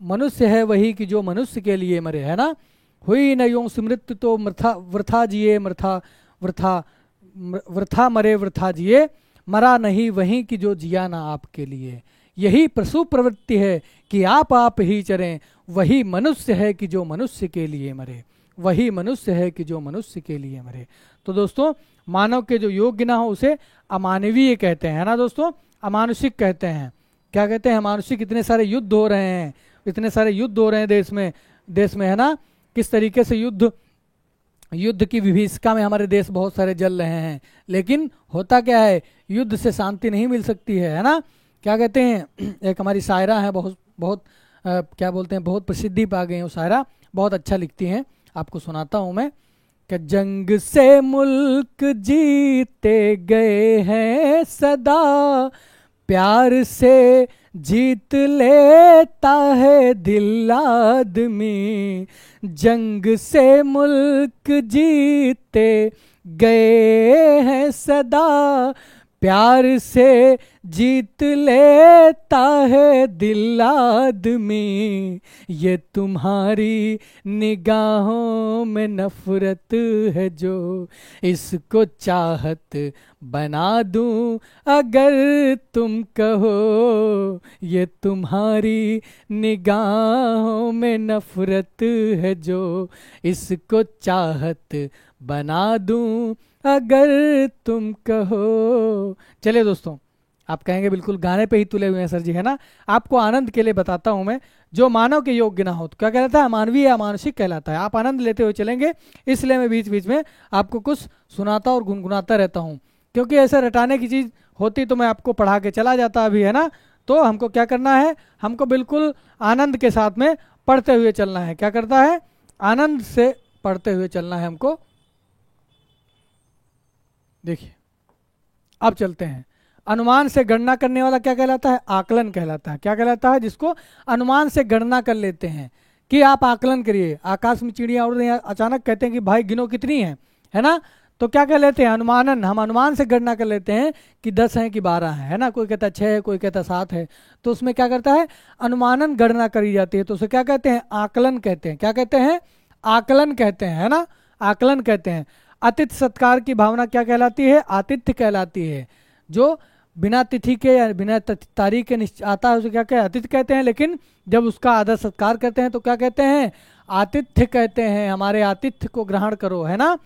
मनुष्य है वही कि जो मनुष्य के लिए मरे, है ना। हुई न यूं स्मृत तो वृथा वृथा जिए, वृथा मरे वृथा जिए, मरा नहीं वही कि जो जिया ना आपके लिए। यही प्रसूप प्रवृत्ति है कि आप ही चरें, वही मनुष्य है कि जो मनुष्य के लिए मरे, वही मनुष्य है कि जो मनुष्य के लिए मरे। तो दोस्तों मानव के जो योग्य ना हो उसे अमानवीय कहते हैं, है ना दोस्तों। अमानुषिक कहते हैं। क्या कहते हैं? अमानुषिक। इतने सारे युद्ध हो रहे हैं, इतने सारे युद्ध हो रहे हैं देश में, है ना। किस तरीके से युद्ध की विभीषिका में हमारे देश बहुत सारे जल रहे हैं, लेकिन होता क्या है? युद्ध से शांति नहीं मिल सकती है ना। क्या कहते हैं? एक हमारी शायरा है, बहुत क्या बोलते हैं, बहुत प्रसिद्धि पा गई हैं वो शायरा, बहुत अच्छा लिखती हैं, आपको सुनाता हूँ मैं। कि जंग से मुल्क जीते गए हैं सदा, प्यार से जीत लेता है दिल आदमी। जंग से मुल्क जीते गए हैं सदा, प्यार से जीत लेता है दिल आदमी। ये तुम्हारी निगाहों में नफरत है जो, इसको चाहत बना दूं अगर तुम कहो। ये तुम्हारी निगाहों में नफरत है जो, इसको चाहत बना दूं अगर तुम कहो। चलिए दोस्तों, आप कहेंगे बिल्कुल गाने पे ही तुले हुए हैं सर जी, है ना। आपको आनंद के लिए बताता हूं मैं। जो मानव के योग्य ना हो तो क्या कहलाता है? अमानवीय या अमानुषिक कहलाता है। आप आनंद लेते हुए चलेंगे, इसलिए मैं बीच बीच में आपको कुछ सुनाता और गुनगुनाता रहता हूं, क्योंकि ऐसे रटाने की चीज़ होती तो मैं आपको पढ़ा के चला जाता अभी, है ना। तो हमको क्या करना है? हमको बिल्कुल आनंद के साथ में पढ़ते हुए चलना है। क्या करता है? आनंद से पढ़ते हुए चलना है हमको। देखिए, अब चलते हैं। अनुमान से गणना करने वाला क्या कहलाता है? आकलन कहलाता है। क्या कहलाता है? जिसको अनुमान से गणना कर लेते हैं कि आप आकलन करिए। आकाश में चिड़िया उड़ रही हैं, अचानक कहते हैं कि भाई गिनो कितनी है ना। तो क्या कह लेते हैं? अनुमानन। हम अनुमान से गणना कर लेते हैं कि 10 है कि 12 है ना। कोई कहता है 6 है, कोई कहता है 7 है। तो उसमें क्या करता है? अनुमानन गणना करी जाती है, तो उसे क्या कहते हैं? आकलन कहते हैं। क्या कहते हैं? आकलन कहते हैं, है ना। आकलन कहते हैं। आतिथ्य सत्कार की भावना क्या कहलाती है? आतिथ्य कहलाती है। जो बिना तिथि के या बिना तारीख के आता है उसे क्या कहते हैं? आतिथ्य कहते हैं। लेकिन जब उसका आदर सत्कार करते हैं तो क्या कहते हैं? आतिथ्य कहते हैं। हमारे आतिथ्य को ग्रहण करो, है ना।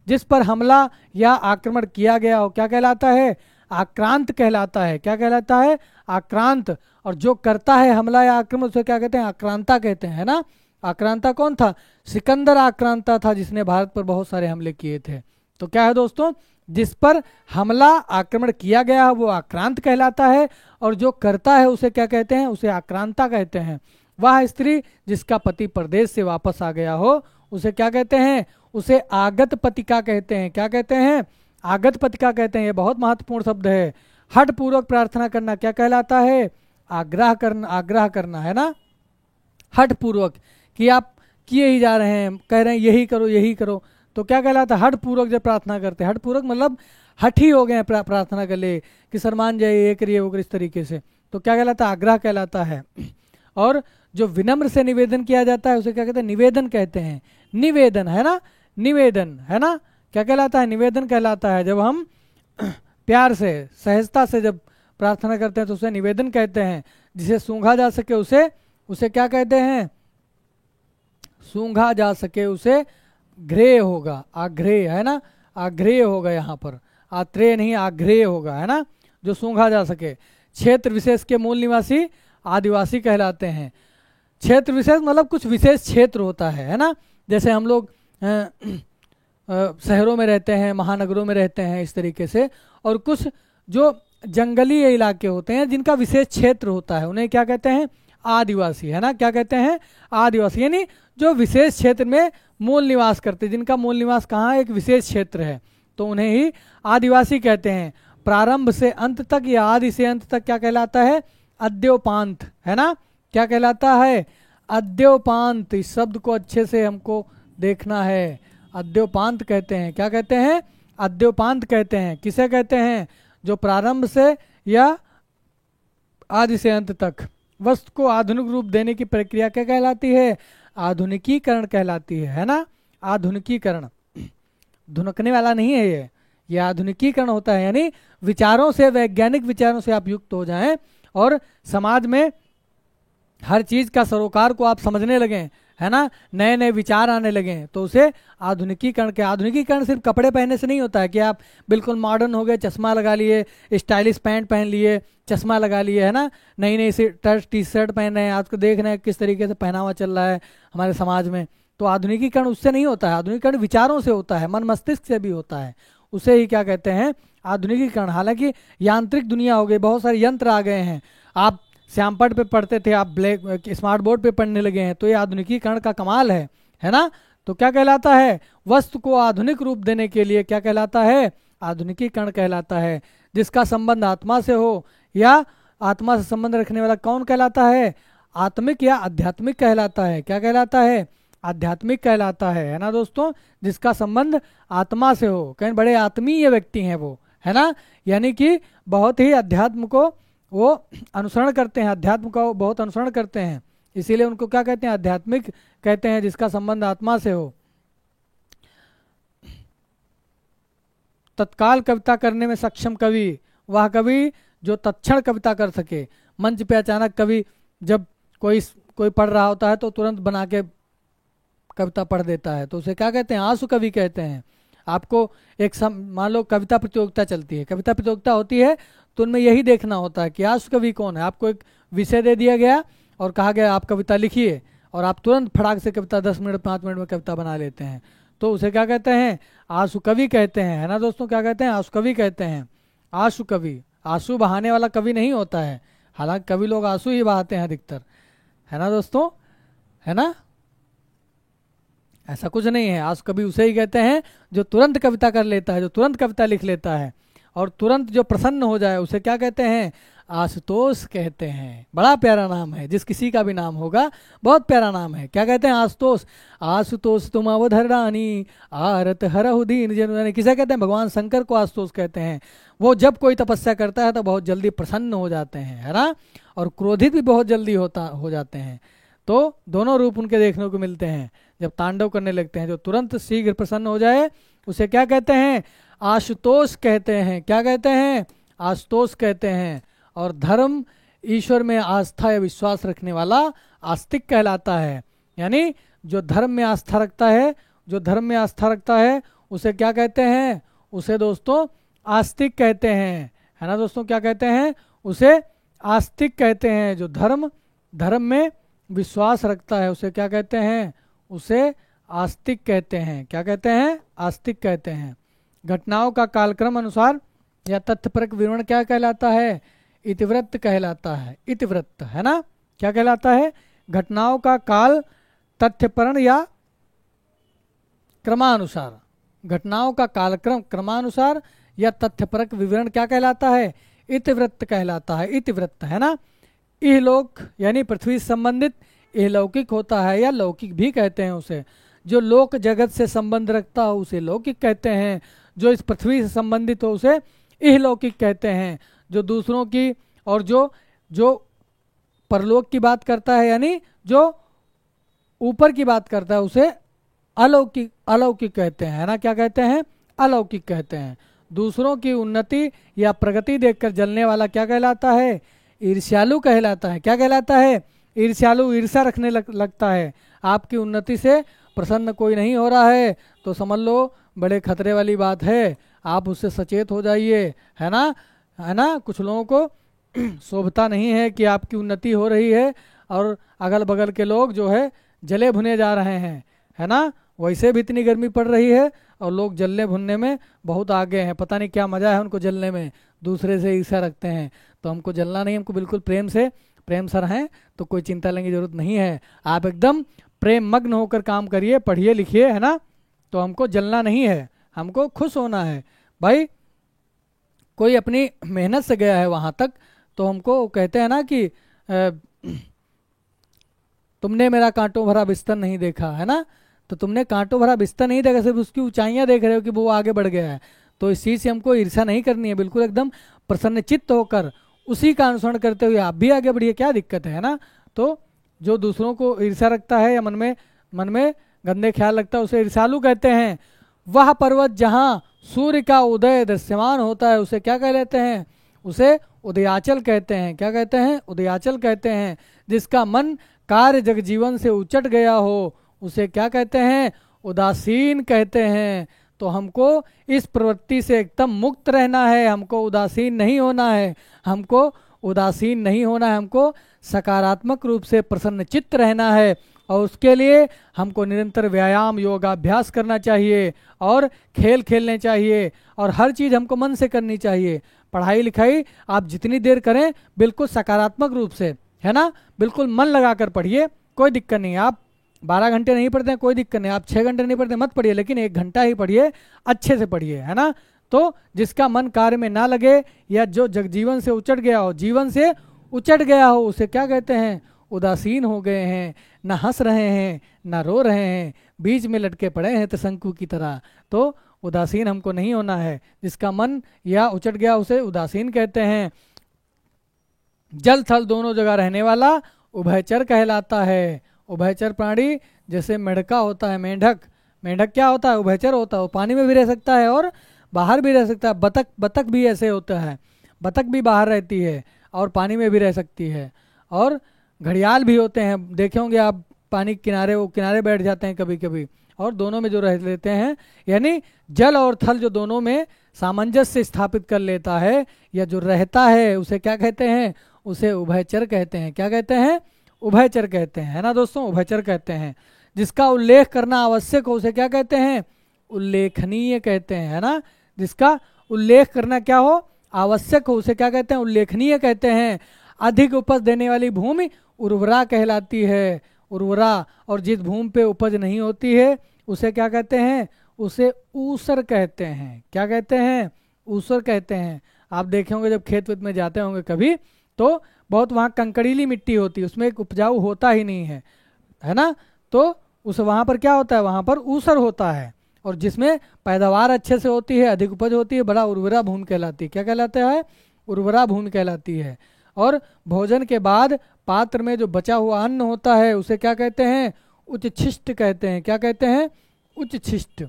जिस पर हमला या आक्रमण किया गया हो क्या कहलाता है? आक्रांत कहलाता है। क्या कहलाता है? आक्रांत। और जो करता है हमला या आक्रमण उसे क्या कहते हैं? आक्रांता कहते हैं, है ना। आक्रांता कौन था? सिकंदर आक्रांता था, जिसने भारत पर बहुत सारे हमले किए थे। तो क्या है दोस्तों? जिस पर हमला आक्रमण किया गया है वो आक्रांत कहलाता है, और जो करता है उसे क्या कहते हैं? उसे आक्रांता कहते हैं। वह स्त्री जिसका पति परदेश से वापस आ गया हो उसे क्या कहते हैं? उसे आगत पतिका कहते हैं। क्या कहते हैं? आगत पतिका कहते हैं। ये बहुत महत्वपूर्ण शब्द है। हठ पूर्वक प्रार्थना करना क्या कहलाता है? आग्रह करना, आग्रह करना, है ना। हठ पूर्वक कि आप किए ही जा रहे हैं, कह रहे हैं यही करो यही करो, तो क्या कहलाता है? हठ पूर्वक जब प्रार्थना करते हैं। हठ पूर्वक मतलब हठ ही हो गए हैं प्रार्थना कर ले कि सर मान जाए, ये करिए वो करिए, इस तरीके से। तो क्या कहलाता है? आग्रह कहलाता है। और जो विनम्र से निवेदन किया जाता है उसे क्या कहते हैं? निवेदन कहते हैं। निवेदन, है ना। निवेदन, है ना। क्या कहलाता है? निवेदन कहलाता है। जब हम प्यार से सहजता से जब प्रार्थना करते हैं तो उसे निवेदन कहते हैं। जिसे सूंघा जा सके उसे क्या कहते हैं? सूंघा जा सके उसे घ्रेय होगा, आघ्रेय, है ना। आघ्रेय होगा, यहाँ पर आत्रेय नहीं आघ्रेय होगा, है ना। जो सूंघा जा सके। क्षेत्र विशेष के मूल निवासी आदिवासी कहलाते हैं। क्षेत्र विशेष मतलब कुछ विशेष क्षेत्र होता है ना। जैसे हम लोग शहरों में रहते हैं, महानगरों में रहते हैं, इस तरीके से। और कुछ जो जंगली इलाके होते हैं जिनका विशेष क्षेत्र होता है, उन्हें क्या कहते हैं? आदिवासी, है ना? क्या कहते हैं? आदिवासी, यानी जो विशेष क्षेत्र में मूल निवास करते हैं, जिनका मूल निवास कहाँ है? एक विशेष क्षेत्र है, तो उन्हें ही आदिवासी कहते हैं। प्रारंभ से अंत तक या आदि से अंत तक क्या कहलाता है? अद्योपांत, है ना? क्या कहलाता है? अद्योपांत। इस शब्द को अच्छे से हमको देखना है। अद्योपांत कहते हैं, क्या कहते हैं? अद्योपांत कहते हैं। किसे कहते हैं? जो प्रारंभ से या आदि से अंत तक वस्तु को आधुनिक रूप देने की प्रक्रिया क्या कहलाती है? आधुनिकीकरण कहलाती है ना? आधुनिकीकरण, धुनकने वाला नहीं है ये आधुनिकीकरण होता है, यानी विचारों से, वैज्ञानिक विचारों से आप युक्त हो जाएं और समाज में हर चीज का सरोकार को आप समझने लगें, है ना? नए नए विचार आने लगे, तो उसे आधुनिकीकरण के। आधुनिकीकरण सिर्फ कपड़े पहनने से नहीं होता है कि आप बिल्कुल मॉडर्न हो गए, चश्मा लगा लिए, स्टाइलिश पैंट पहन लिए, चश्मा लगा लिए, है ना? नई नई टी शर्ट पहन रहे हैं, आज को देख रहे हैं किस तरीके से पहनावा चल रहा है हमारे समाज में। तो आधुनिकीकरण उससे नहीं होता है, आधुनिकीकरण विचारों से होता है, मन मस्तिष्क से भी होता है, उसे ही क्या कहते हैं? आधुनिकीकरण। हालांकि यांत्रिक दुनिया हो गई, बहुत सारे यंत्र आ गए हैं, आप श्यामपट पे पढ़ते थे, आप ब्लैक स्मार्ट बोर्ड पे पढ़ने लगे हैं, तो ये आधुनिकीकरण का कमाल है ना? तो क्या कहलाता है? वस्तु को आधुनिक रूप देने के लिए क्या कहलाता है? आधुनिकीकरण कहलाता है। जिसका संबंध आत्मा से हो या आत्मा से संबंध रखने वाला कौन कहलाता है? आत्मिक या आध्यात्मिक कहलाता है। क्या कहलाता है? आध्यात्मिक कहलाता है ना दोस्तों? जिसका संबंध आत्मा से हो, कहीं बड़े आत्मीय व्यक्ति हैं वो, है ना? यानी कि बहुत ही अध्यात्म को वो अनुसरण करते हैं, अध्यात्म का वो बहुत अनुसरण करते हैं, इसीलिए उनको क्या कहते हैं? आध्यात्मिक कहते हैं, जिसका संबंध आत्मा से हो। तत्काल कविता करने में सक्षम कवि वह कवि जो तत्क्षण कविता कर सके। मंच पे अचानक कवि जब कोई पढ़ रहा होता है तो तुरंत बना के कविता पढ़ देता है, तो उसे क्या कहते हैं? आंसू कवि कहते हैं। आपको एक मान लो कविता प्रतियोगिता चलती है, कविता प्रतियोगिता होती है, तो उनमें यही देखना होता है कि आंसू कवि कौन है। आपको एक विषय दे दिया गया और कहा गया आप कविता लिखिए, और आप तुरंत फटाक से कविता 10 मिनट 5 मिनट में कविता बना लेते हैं, तो उसे क्या कहते हैं? आंसू कवि कहते हैं, है ना दोस्तों? क्या कहते हैं? आंसू कवि कहते हैं। आंसू कवि, आंसू बहाने वाला कवि नहीं होता है, हालांकि कवि लोग आंसू ही बहाते हैं अधिकतर, है ना दोस्तों? है ना? ऐसा कुछ नहीं है। आंसू कवि उसे ही कहते हैं जो तुरंत कविता कर लेता है, जो तुरंत कविता लिख लेता है और तुरंत जो प्रसन्न हो जाए, उसे क्या कहते हैं? आशुतोष कहते हैं। बड़ा प्यारा नाम है, जिस किसी का भी नाम होगा बहुत प्यारा नाम है। क्या कहते हैं? आशुतोष। आशुतोष तुम अवधर रानी आरत हरहु दीन जन। किसे कहते हैं? भगवान शंकर को आशुतोष कहते हैं। वो जब कोई तपस्या करता है तो बहुत जल्दी प्रसन्न हो जाते हैं, है ना? और क्रोधित भी बहुत जल्दी हो जाते हैं। तो दोनों रूप उनके देखने को मिलते हैं जब तांडव करने लगते हैं। जो तुरंत शीघ्र प्रसन्न हो जाए उसे क्या कहते हैं? आशुतोष कहते हैं। क्या कहते हैं? आशुतोष कहते हैं। और धर्म, ईश्वर में आस्था या विश्वास रखने वाला आस्तिक कहलाता है। यानी जो धर्म में आस्था रखता है, जो धर्म में आस्था रखता है उसे क्या कहते हैं? उसे दोस्तों आस्तिक कहते हैं, है ना दोस्तों? क्या कहते हैं? उसे आस्तिक कहते हैं। जो धर्म में विश्वास रखता है उसे क्या कहते हैं? उसे आस्तिक कहते हैं। क्या कहते हैं? आस्तिक कहते हैं। घटनाओं का कालक्रम अनुसार या तथ्यपरक विवरण क्या कहलाता है? इतिवृत्त कहलाता है। इतिवृत्त, है ना? क्या कहलाता है? घटनाओं का काल तथ्यपरण या क्रमानुसार, घटनाओं का कालक्रम क्रमानुसार या तथ्यपरक विवरण क्या कहलाता है? इतिवृत्त कहलाता है। इतिवृत्त, है ना? इहलोक यानी पृथ्वी से संबंधित इहलौकिक होता है, या लौकिक भी कहते हैं उसे। जो लोक जगत से संबंध रखता हो उसे लौकिक कहते हैं। जो इस पृथ्वी से संबंधित हो उसे इहलौकिक कहते हैं। जो दूसरों की और जो परलोक की बात करता है, यानी जो ऊपर की बात करता है, उसे अलौकिक कहते हैं, है ना? क्या कहते हैं? अलौकिक कहते हैं। दूसरों की उन्नति या प्रगति देखकर जलने वाला क्या कहलाता है? ईर्ष्यालु कहलाता है। क्या कहलाता है? ईर्ष्यालु, ईर्ष्या रखने लगता है। आपकी उन्नति से प्रसन्न कोई नहीं हो रहा है तो समझ लो बड़े खतरे वाली बात है, आप उससे सचेत हो जाइए, है ना? है ना? कुछ लोगों को शोभता नहीं है कि आपकी उन्नति हो रही है और अगल बगल के लोग जो है जले भुने जा रहे हैं, है ना? वैसे भी इतनी गर्मी पड़ रही है और लोग जलने भुनने में बहुत आगे हैं, पता नहीं क्या मज़ा है उनको जलने में, दूसरे से ईर्ष्या रखते हैं। तो हमको जलना नहीं, हमको बिल्कुल प्रेम से रहें, तो कोई चिंता लेने की जरूरत नहीं है। आप एकदम प्रेम मग्न होकर काम करिए, पढ़िए लिखिए, है ना। तो हमको जलना नहीं है, हमको खुश होना है भाई। कोई अपनी मेहनत से गया है वहाँ तक, तो हमको कहते हैं ना कि तुमने मेरा कांटों भरा बिस्तर नहीं देखा, है ना। तो तुमने कांटों भरा बिस्तर नहीं देखा, सिर्फ उसकी ऊंचाइयां देख रहे हो कि वो आगे बढ़ गया है। तो इस चीज़ से हमको ईर्ष्या नहीं करनी है, बिल्कुल एकदम प्रसन्नचित्त होकर उसी का अनुसरण करते हुए आप भी आगे बढ़िए, क्या दिक्कत है ना। तो जो दूसरों को ईर्ष्या रखता है या मन में गंदे ख्याल रखता है, उसे ईर्ष्यालु कहते हैं। वह पर्वत जहाँ सूर्य का उदय दृश्यमान होता है, उसे क्या कह लेते हैं? उसे उदयाचल कहते हैं। क्या कहते हैं? उदयाचल कहते हैं। जिसका मन कार्य जगजीवन से उचट गया हो, उसे क्या कहते हैं? उदासीन कहते हैं। तो हमको इस प्रवृत्ति से एकदम मुक्त रहना है, हमको उदासीन नहीं होना है, हमको उदासीन नहीं होना है, हमको सकारात्मक रूप से प्रसन्नचित्त रहना है। और उसके लिए हमको निरंतर व्यायाम योगाभ्यास करना चाहिए और खेल खेलने चाहिए, और हर चीज़ हमको मन से करनी चाहिए। पढ़ाई लिखाई आप जितनी देर करें बिल्कुल सकारात्मक रूप से, है ना, बिल्कुल मन लगाकर पढ़िए, कोई दिक्कत नहीं। आप 12 घंटे नहीं पढ़ते हैं कोई दिक्कत नहीं, आप 6 घंटे नहीं पढ़ते मत पढ़िए, लेकिन 1 घंटा ही पढ़िए, अच्छे से पढ़िए, है ना। तो जिसका मन कार्य में ना लगे या जो जगजीवन से उचट गया हो, जीवन से उचट गया हो, उसे क्या कहते हैं? उदासीन हो गए हैं, ना हंस रहे हैं ना रो रहे हैं, बीच में लटके पड़े हैं त्रिशंकु की तरह। तो उदासीन हमको नहीं होना है। जिसका मन या उचट गया उसे उदासीन कहते हैं। जल थल दोनों जगह रहने वाला उभयचर कहलाता है। उभयचर प्राणी जैसे मेढका होता है, मेढक क्या होता है? उभयचर होता है, वो पानी में भी रह सकता है और बाहर भी रह सकता है। बतख भी ऐसे होता है, बतख भी बाहर रहती है और पानी में भी रह सकती है। और घड़ियाल भी होते हैं, देखे होंगे आप, पानी के किनारे, वो किनारे बैठ जाते हैं कभी कभी, और दोनों में जो रह लेते हैं, यानी जल और थल जो दोनों में सामंजस्य स्थापित कर लेता है या जो रहता है, उसे क्या कहते हैं? उसे उभयचर कहते हैं। क्या कहते हैं? उभयचर कहते हैं, है ना दोस्तों, उभयचर कहते हैं। जिसका उल्लेख करना आवश्यक हो उसे क्या कहते हैं? उल्लेखनीय कहते हैं, है ना। जिसका उल्लेख करना क्या हो? आवश्यक हो, उसे क्या कहते हैं? उल्लेखनीय कहते हैं। अधिक उपज देने वाली भूमि उर्वरा कहलाती है, उर्वरा। और जिस भूमि पे उपज नहीं होती है उसे क्या कहते हैं? उसे ऊसर कहते हैं। क्या कहते हैं? ऊसर कहते हैं। आप देखे होंगे जब खेत वेत में जाते होंगे कभी, तो बहुत वहाँ कंकड़ीली मिट्टी होती है, उसमें एक उपजाऊ होता ही नहीं है ना। तो उस वहाँ पर क्या होता है? वहाँ पर ऊसर होता है। और जिसमें पैदावार अच्छे से होती है, अधिक उपज होती है, बड़ा उर्वरा भूमि कहलाती है। क्या कहलाता है? उर्वरा भूमि कहलाती है। और भोजन के बाद पात्र में जो बचा हुआ अन्न होता है उसे क्या कहते हैं? उच्छिष्ट कहते हैं। क्या कहते हैं? उच्छिष्ट।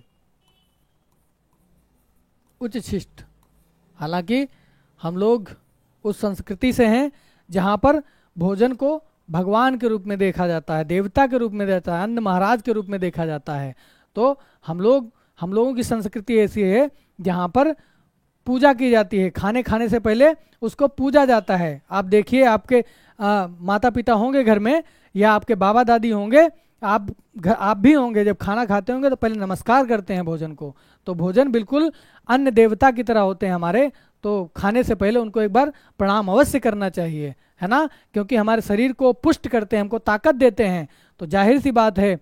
उच्छिष्ट। हालांकि हम लोग उस संस्कृति से हैं जहाँ पर भोजन को भगवान के रूप में देखा जाता है, देवता के रूप में देखा जाता है, अन्न महाराज के रूप में देखा जाता है। तो हम लोगों की संस्कृति ऐसी है जहाँ पर पूजा की जाती है, खाने से पहले उसको पूजा जाता है। आप देखिए, आपके माता पिता होंगे घर में, या आपके बाबा दादी होंगे, आप भी होंगे, जब खाना खाते होंगे तो पहले नमस्कार करते हैं भोजन को। तो भोजन बिल्कुल अन्न देवता की तरह होते हैं हमारे, तो खाने से पहले उनको एक बार प्रणाम अवश्य करना चाहिए, है ना, क्योंकि हमारे शरीर को पुष्ट करते हैं, हमको ताकत देते हैं। तो जाहिर सी बात है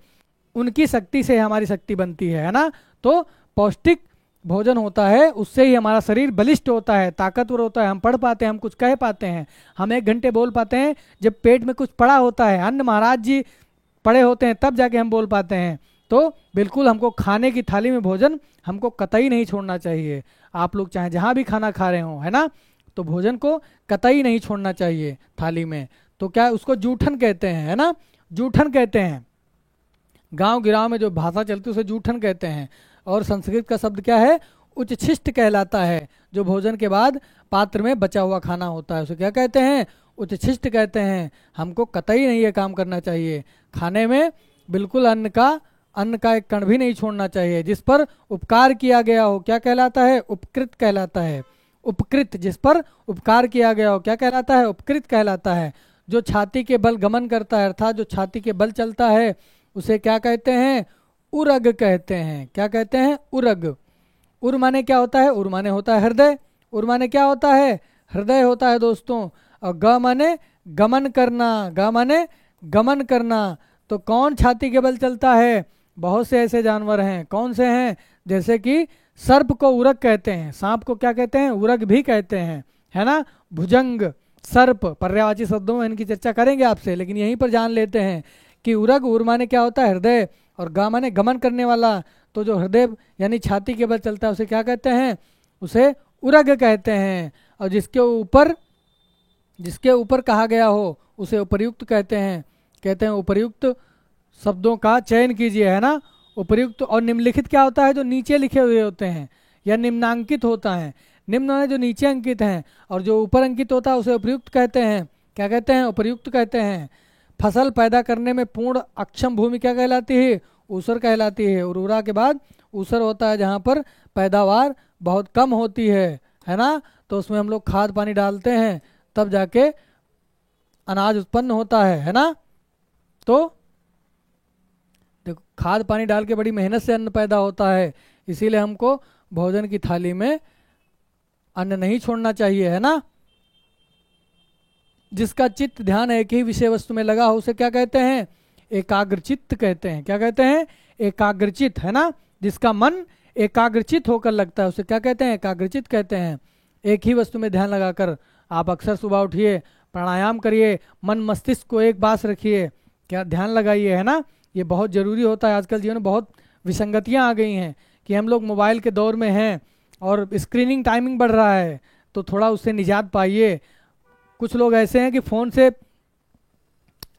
उनकी शक्ति से हमारी शक्ति बनती है ना। तो पौष्टिक भोजन होता है, उससे ही हमारा शरीर बलिष्ठ होता है, ताकतवर होता है, हम पढ़ पाते हैं, हम कुछ कह पाते हैं, हम 1 घंटे बोल पाते हैं। जब पेट में कुछ पड़ा होता है, अन्न महाराज जी पड़े होते हैं, तब जाके हम बोल पाते हैं। तो बिल्कुल हमको खाने की थाली में भोजन हमको कतई नहीं छोड़ना चाहिए। आप लोग चाहे जहाँ भी खाना खा रहे हो, है ना, तो भोजन को कतई नहीं छोड़ना चाहिए थाली में। तो क्या उसको जूठन कहते हैं, है ना, जूठन कहते हैं। गांव गिराव में जो भाषा चलती है उसे जूठन कहते हैं। और संस्कृत का शब्द क्या है? उच्छिष्ट कहलाता है। जो भोजन के बाद पात्र में बचा हुआ खाना होता है उसे क्या कहते हैं? उच्छिष्ट कहते हैं। हमको कतई नहीं ये काम करना चाहिए। खाने में बिल्कुल अन्न का एक कण भी नहीं छोड़ना चाहिए। जिस पर उपकार किया गया हो क्या कहलाता है? उपकृत कहलाता है। उपकृत, जिस पर उपकार किया गया हो क्या कहलाता है? उपकृत कहलाता है। जो छाती के बल गमन करता है, अर्थात जो छाती के बल चलता है, उसे क्या कहते हैं? उरग कहते हैं। क्या कहते हैं? उरग। उर माने क्या होता है? उर माने होता है हृदय। उर माने क्या होता है? हृदय होता है दोस्तों। और ग माने गमन करना। ग माने गमन करना। तो कौन छाती के बल चलता है? बहुत से ऐसे जानवर हैं। कौन से हैं? जैसे कि सर्प को उरग कहते हैं, सांप को क्या कहते हैं? उरग भी कहते हैं, है ना। भुजंग, सर्प, पर्यायवाची शब्दों में इनकी चर्चा करेंगे आपसे, लेकिन यहीं पर जान लेते हैं कि उरग, उर माने क्या होता है? हृदय, और गा माने गमन करने वाला। तो जो हृदय यानी छाती के बल चलता है उसे क्या कहते हैं? उसे उरग कहते हैं। और जिसके ऊपर कहा गया हो उसे उपर्युक्त कहते हैं। कहते हैं उपर्युक्त शब्दों का चयन कीजिए, है ना। उपर्युक्त और निम्नलिखित क्या होता है? जो नीचे लिखे हुए होते हैं या निम्नांकित होता है। निम्न है जो नीचे अंकित हैं, और जो ऊपर अंकित होता है उसे उपर्युक्त कहते हैं। क्या कहते हैं? उपर्युक्त कहते हैं। फसल पैदा करने में पूर्ण अक्षम भूमि क्या कहलाती है? ऊसर कहलाती है। और उर्वरा के बाद ऊसर होता है जहाँ पर पैदावार बहुत कम होती है ना। तो उसमें हम लोग खाद पानी डालते हैं तब जाके अनाज उत्पन्न होता है ना। तो देखो, खाद पानी डाल के बड़ी मेहनत से अन्न पैदा होता है, इसीलिए हमको भोजन की थाली में अन्न नहीं छोड़ना चाहिए, है ना। जिसका चित्त ध्यान एक ही विषय वस्तु में लगा हो उसे क्या कहते हैं? एकाग्रचित्त कहते हैं। क्या कहते हैं? एकाग्रचित्त, है ना। जिसका मन एकाग्रचित्त होकर लगता है उसे क्या कहते हैं? एकाग्रचित्त कहते हैं। एक ही वस्तु में ध्यान लगाकर आप अक्सर सुबह उठिए, प्राणायाम करिए, मन मस्तिष्क को एक बात रखिए, क्या ध्यान लगाइए, है ना। ये बहुत ज़रूरी होता है। आजकल जीवन में बहुत विसंगतियाँ आ गई हैं कि हम लोग मोबाइल के दौर में हैं और स्क्रीनिंग टाइमिंग बढ़ रहा है, तो थोड़ा उससे निजात पाइए। कुछ लोग ऐसे हैं कि फ़ोन से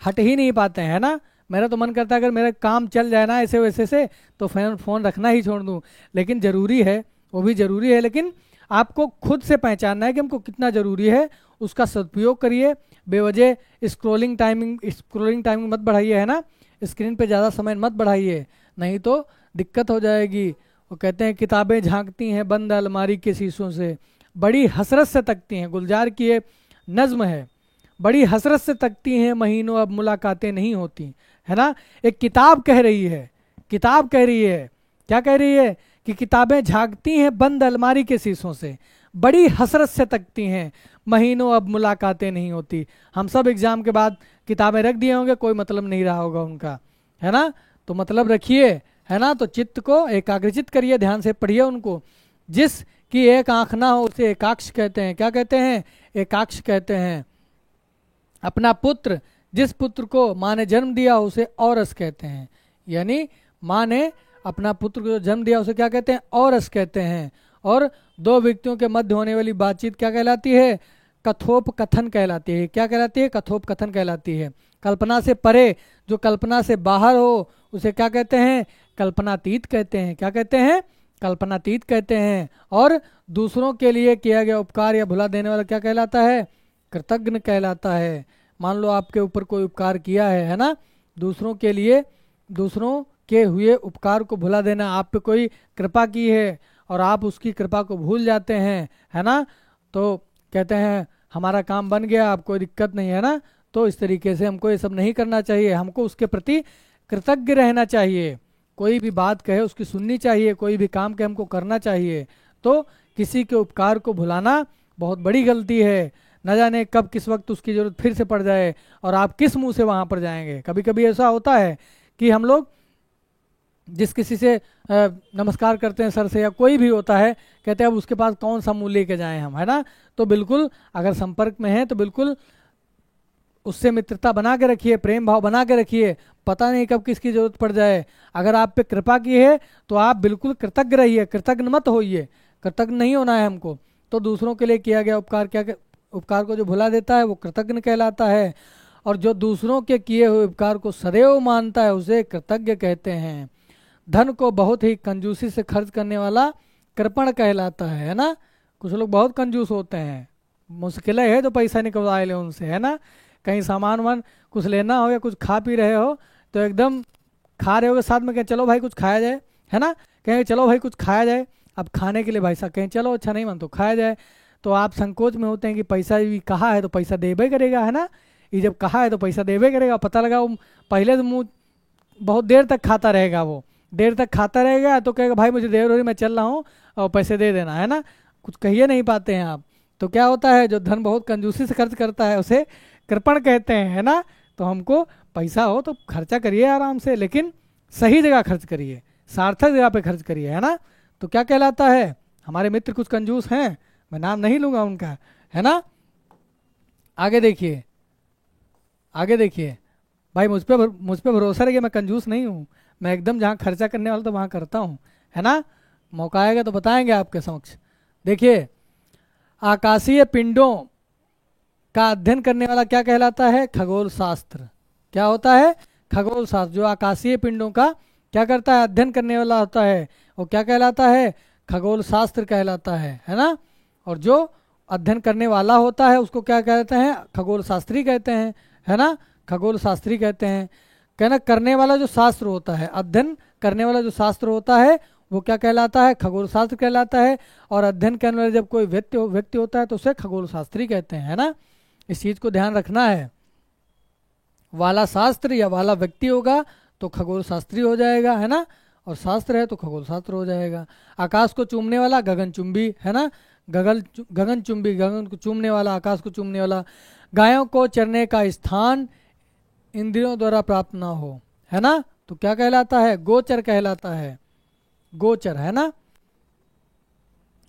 हट ही नहीं पाते हैं, है ना। मेरा तो मन करता है अगर मेरा काम चल जाए ना ऐसे वैसे से तो फ़ोन रखना ही छोड़ दूँ, लेकिन ज़रूरी है, वो भी ज़रूरी है, लेकिन आपको खुद से पहचानना है कि हमको कितना ज़रूरी है, उसका सदुपयोग करिए। बेवजह स्क्रोलिंग टाइमिंग मत बढ़ाइए, है ना। स्क्रीन पे ज़्यादा समय मत बढ़ाइए, नहीं तो दिक्कत हो जाएगी। वो कहते हैं किताबें झांकती हैं बंद अलमारी के शीशों से, बड़ी हसरत से तकती हैं। गुलजार की ये नज्म है, बड़ी हसरत से तकती हैं महीनों अब मुलाकातें नहीं होती, है ना। एक किताब कह रही है, क्या कह रही है? कि किताबें झांकती हैं बंद अलमारी के शीशों से, बड़ी हसरत से तकती हैं महीनों अब मुलाकातें नहीं होती। हम सब एग्जाम के बाद किताबें रख दिए होंगे, कोई मतलब नहीं रहा होगा उनका, है ना। तो मतलब रखिए, है ना। तो चित्त को एकाग्रचित करिए, ध्यान से पढ़िए उनको। जिस की एक आंख ना हो उसे एकाक्ष कहते हैं। क्या कहते हैं? एकाक्ष कहते हैं। अपना पुत्र, जिस पुत्र को माँ ने जन्म दिया उसे औरस कहते हैं। यानी माँ ने अपना पुत्र को जन्म दिया उसे क्या कहते हैं? औरस कहते हैं। और दो व्यक्तियों के मध्य होने वाली बातचीत क्या कहलाती है? कथोपकथन कहलाती है। क्या कहलाती है? कथोपकथन कहलाती है। कल्पना से परे, जो कल्पना से बाहर हो उसे क्या कहते हैं? कल्पनातीत कहते हैं। क्या कहते हैं? कल्पनातीत कहते हैं। और दूसरों के लिए किया गया उपकार या भुला देने वाला क्या कहलाता है? कृतज्ञ कहलाता है। मान लो आपके ऊपर कोई उपकार किया है ना, दूसरों के लिए, दूसरों के हुए उपकार को भुला देना, आप पे कोई कृपा की है और आप उसकी कृपा को भूल जाते हैं, है ना। तो कहते हैं हमारा काम बन गया, अब कोई दिक्कत नहीं, है ना। तो इस तरीके से हमको ये सब नहीं करना चाहिए, हमको उसके प्रति कृतज्ञ रहना चाहिए। कोई भी बात कहे उसकी सुननी चाहिए, कोई भी काम कहे हमको करना चाहिए। तो किसी के उपकार को भुलाना बहुत बड़ी गलती है। न जाने कब किस वक्त उसकी ज़रूरत फिर से पड़ जाए और आप किस मुंह से वहाँ पर जाएंगे। कभी कभी ऐसा होता है कि हम लोग जिस किसी से नमस्कार करते हैं सर से, या कोई भी होता है, कहते हैं अब उसके पास कौन सा मुँह लेके जाएं हम, है ना। तो बिल्कुल अगर संपर्क में हैं तो बिल्कुल उससे मित्रता बना के रखिए, प्रेम भाव बना के रखिए। पता नहीं कब किसकी ज़रूरत पड़ जाए। अगर आप पे कृपा की है तो आप बिल्कुल कृतज्ञ रहिए, कृतज्ञ मत होइए। कृतज्ञ नहीं होना है हमको। तो दूसरों के लिए किया गया उपकार को जो भुला देता है वो कृतज्ञ कहलाता है। और जो दूसरों के किए हुए उपकार को सदैव मानता है उसे कृतज्ञ कहते हैं। धन को बहुत ही कंजूसी से खर्च करने वाला कृपण कहलाता है ना। कुछ लोग बहुत कंजूस होते हैं, मुश्किल है तो पैसा निकलवा ले उनसे, है ना। कहीं सामान वान कुछ लेना हो या कुछ खा पी रहे हो तो एकदम खा रहे हो साथ में कहें चलो भाई कुछ खाया जाए, है ना। कहें चलो भाई कुछ खाया जाए, अब खाने के लिए भाई साहब कहें चलो अच्छा नहीं मन तो खाया जाए, तो आप संकोच में होते हैं कि पैसा भी कहा है तो पैसा देबे करेगा, है ना। ये जब कहा है तो पैसा देबे करेगा। पता लगा वो पहले तो मुँह बहुत देर तक खाता रहेगा वो, देर तक खाता रहेगा तो कहेगा भाई मुझे देर हो रही, मैं चल रहा हूँ और पैसे दे देना, है ना। कुछ कहिए नहीं पाते हैं आप। तो क्या होता है, जो धन बहुत कंजूसी से खर्च करता है उसे कृपण कहते हैं, है ना। तो हमको पैसा हो तो खर्चा करिए आराम से, लेकिन सही जगह खर्च करिए, सार्थक जगह पे खर्च करिए, है ना। तो क्या कहलाता है, हमारे मित्र कुछ कंजूस हैं, मैं नाम नहीं लूंगा उनका, है ना। आगे देखिए, आगे देखिए भाई, मुझ पे भरोसा रखिए, मैं कंजूस नहीं हूँ, मैं एकदम जहाँ खर्चा करने वाला तो वहाँ करता हूँ, है ना। मौका आएगा तो बताएंगे आपके समक्ष। देखिए, आकाशीय पिंडों का अध्ययन करने वाला क्या कहलाता है, खगोल शास्त्र। क्या होता है, खगोल शास्त्र। जो आकाशीय पिंडों का क्या करता है, अध्ययन करने वाला होता है, वो क्या कहलाता है, खगोल शास्त्र कहलाता है ना। और जो अध्ययन करने वाला होता है उसको क्या कहते हैं, खगोल शास्त्री कहते हैं, है ना। खगोल शास्त्री कहते हैं। कहना करने वाला जो शास्त्र होता है, अध्ययन करने वाला जो शास्त्र होता है वो क्या कहलाता है, खगोल शास्त्र कहलाता है। और अध्ययन करने वाला जब कोई व्यक्ति होता है तो उसे खगोल शास्त्री कहते हैं, है ना। इस चीज को ध्यान रखना है। वाला शास्त्र या वाला व्यक्ति होगा तो खगोल शास्त्री हो जाएगा, है ना। और शास्त्र है तो खगोल शास्त्र हो जाएगा। आकाश को चूमने वाला गगनचुंबी, है ना। गगनचुंबी, गगन को चूमने वाला, आकाश को चूमने वाला। गायों को चरने का स्थान इंद्रियों द्वारा प्राप्त ना हो, है ना, तो क्या कहलाता है, गोचर कहलाता है, गोचर, है ना।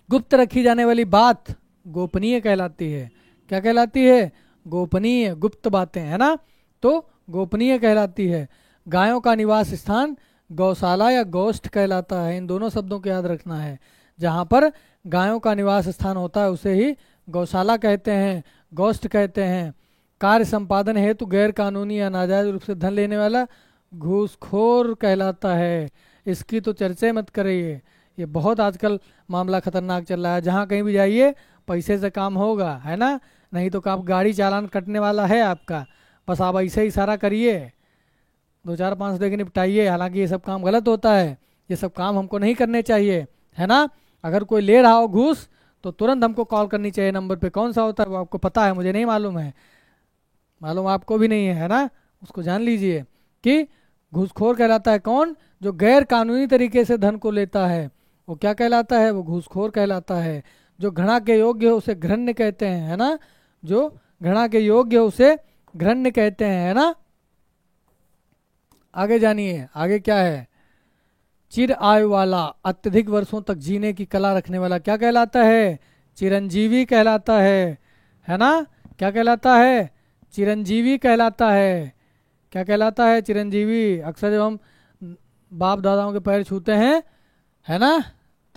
गुप्त रखी जाने वाली बात गोपनीय कहलाती है। क्या कहलाती है, गोपनीय, गुप्त बातें, है ना, तो गोपनीय कहलाती है। गायों का निवास स्थान गौशाला या गोष्ठ कहलाता है। इन दोनों शब्दों को याद रखना है। जहाँ पर गायों का निवास स्थान होता है उसे ही गौशाला कहते हैं, गोष्ठ कहते हैं। कार्य संपादन हेतु गैर कानूनी या नाजायज रूप से धन लेने वाला घूसखोर कहलाता है। इसकी तो चर्चा मत करिए, ये बहुत आजकल मामला खतरनाक चल रहा है। जहाँ कहीं भी जाइए पैसे से काम होगा, है ना, नहीं तो आप गाड़ी चालान कटने वाला है आपका, बस आप ऐसे ही इशारा करिए, 2-4-5 दे के निपटाइए। हालांकि ये सब काम गलत होता है, ये सब काम हमको नहीं करने चाहिए, है ना। अगर कोई ले रहा हो घूस तो तुरंत हमको कॉल करनी चाहिए नंबर पे। कौन सा होता है वो आपको पता है, मुझे नहीं मालूम है, मालूम आपको भी नहीं है ना। उसको जान लीजिए कि घूसखोर कहलाता है कौन, जो गैर कानूनी तरीके से धन को लेता है, वो क्या कहलाता है, वो घूसखोर कहलाता है। जो घृणा के योग्य हो उसे घृण्य कहते हैं, है ना। जो घृणा के योग्य हो उसे घृण्य कहते हैं, है ना। आगे जानिए, आगे क्या है, चिर आयु वाला, अत्यधिक वर्षों तक जीने की कला रखने वाला क्या कहलाता है, चिरंजीवी कहलाता है ना। क्या कहलाता है, चिरंजीवी कहलाता है। क्या कहलाता है, चिरंजीवी। अक्सर जब हम बाप दादाओं के पैर छूते हैं, है ना,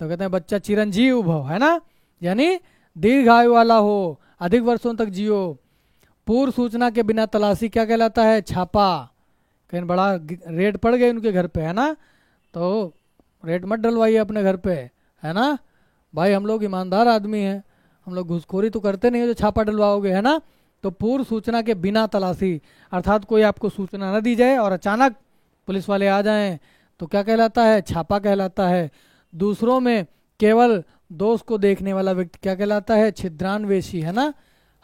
तो कहते हैं बच्चा चिरंजीव भव, है ना, यानी दीर्घ आयु वाला हो, अधिक वर्षों तक जियो। पूर्व सूचना के बिना तलाशी क्या कहलाता है, छापा। कहीं बड़ा रेड पड़ गए उनके घर पे, है ना, तो रेड मत डलवाइए अपने घर पे, है ना। भाई हम लोग ईमानदार आदमी हैं, हम लोग घूसखोरी तो करते नहीं है जो छापा डलवाओगे, है ना। तो पूर्व सूचना के बिना तलाशी, अर्थात कोई आपको सूचना न दी जाए और अचानक पुलिस वाले आ जाएं तो क्या कहलाता है, छापा कहलाता है। दूसरों में केवल दोष को देखने वाला व्यक्ति क्या कहलाता है, छिद्रान्वेषी, है ना।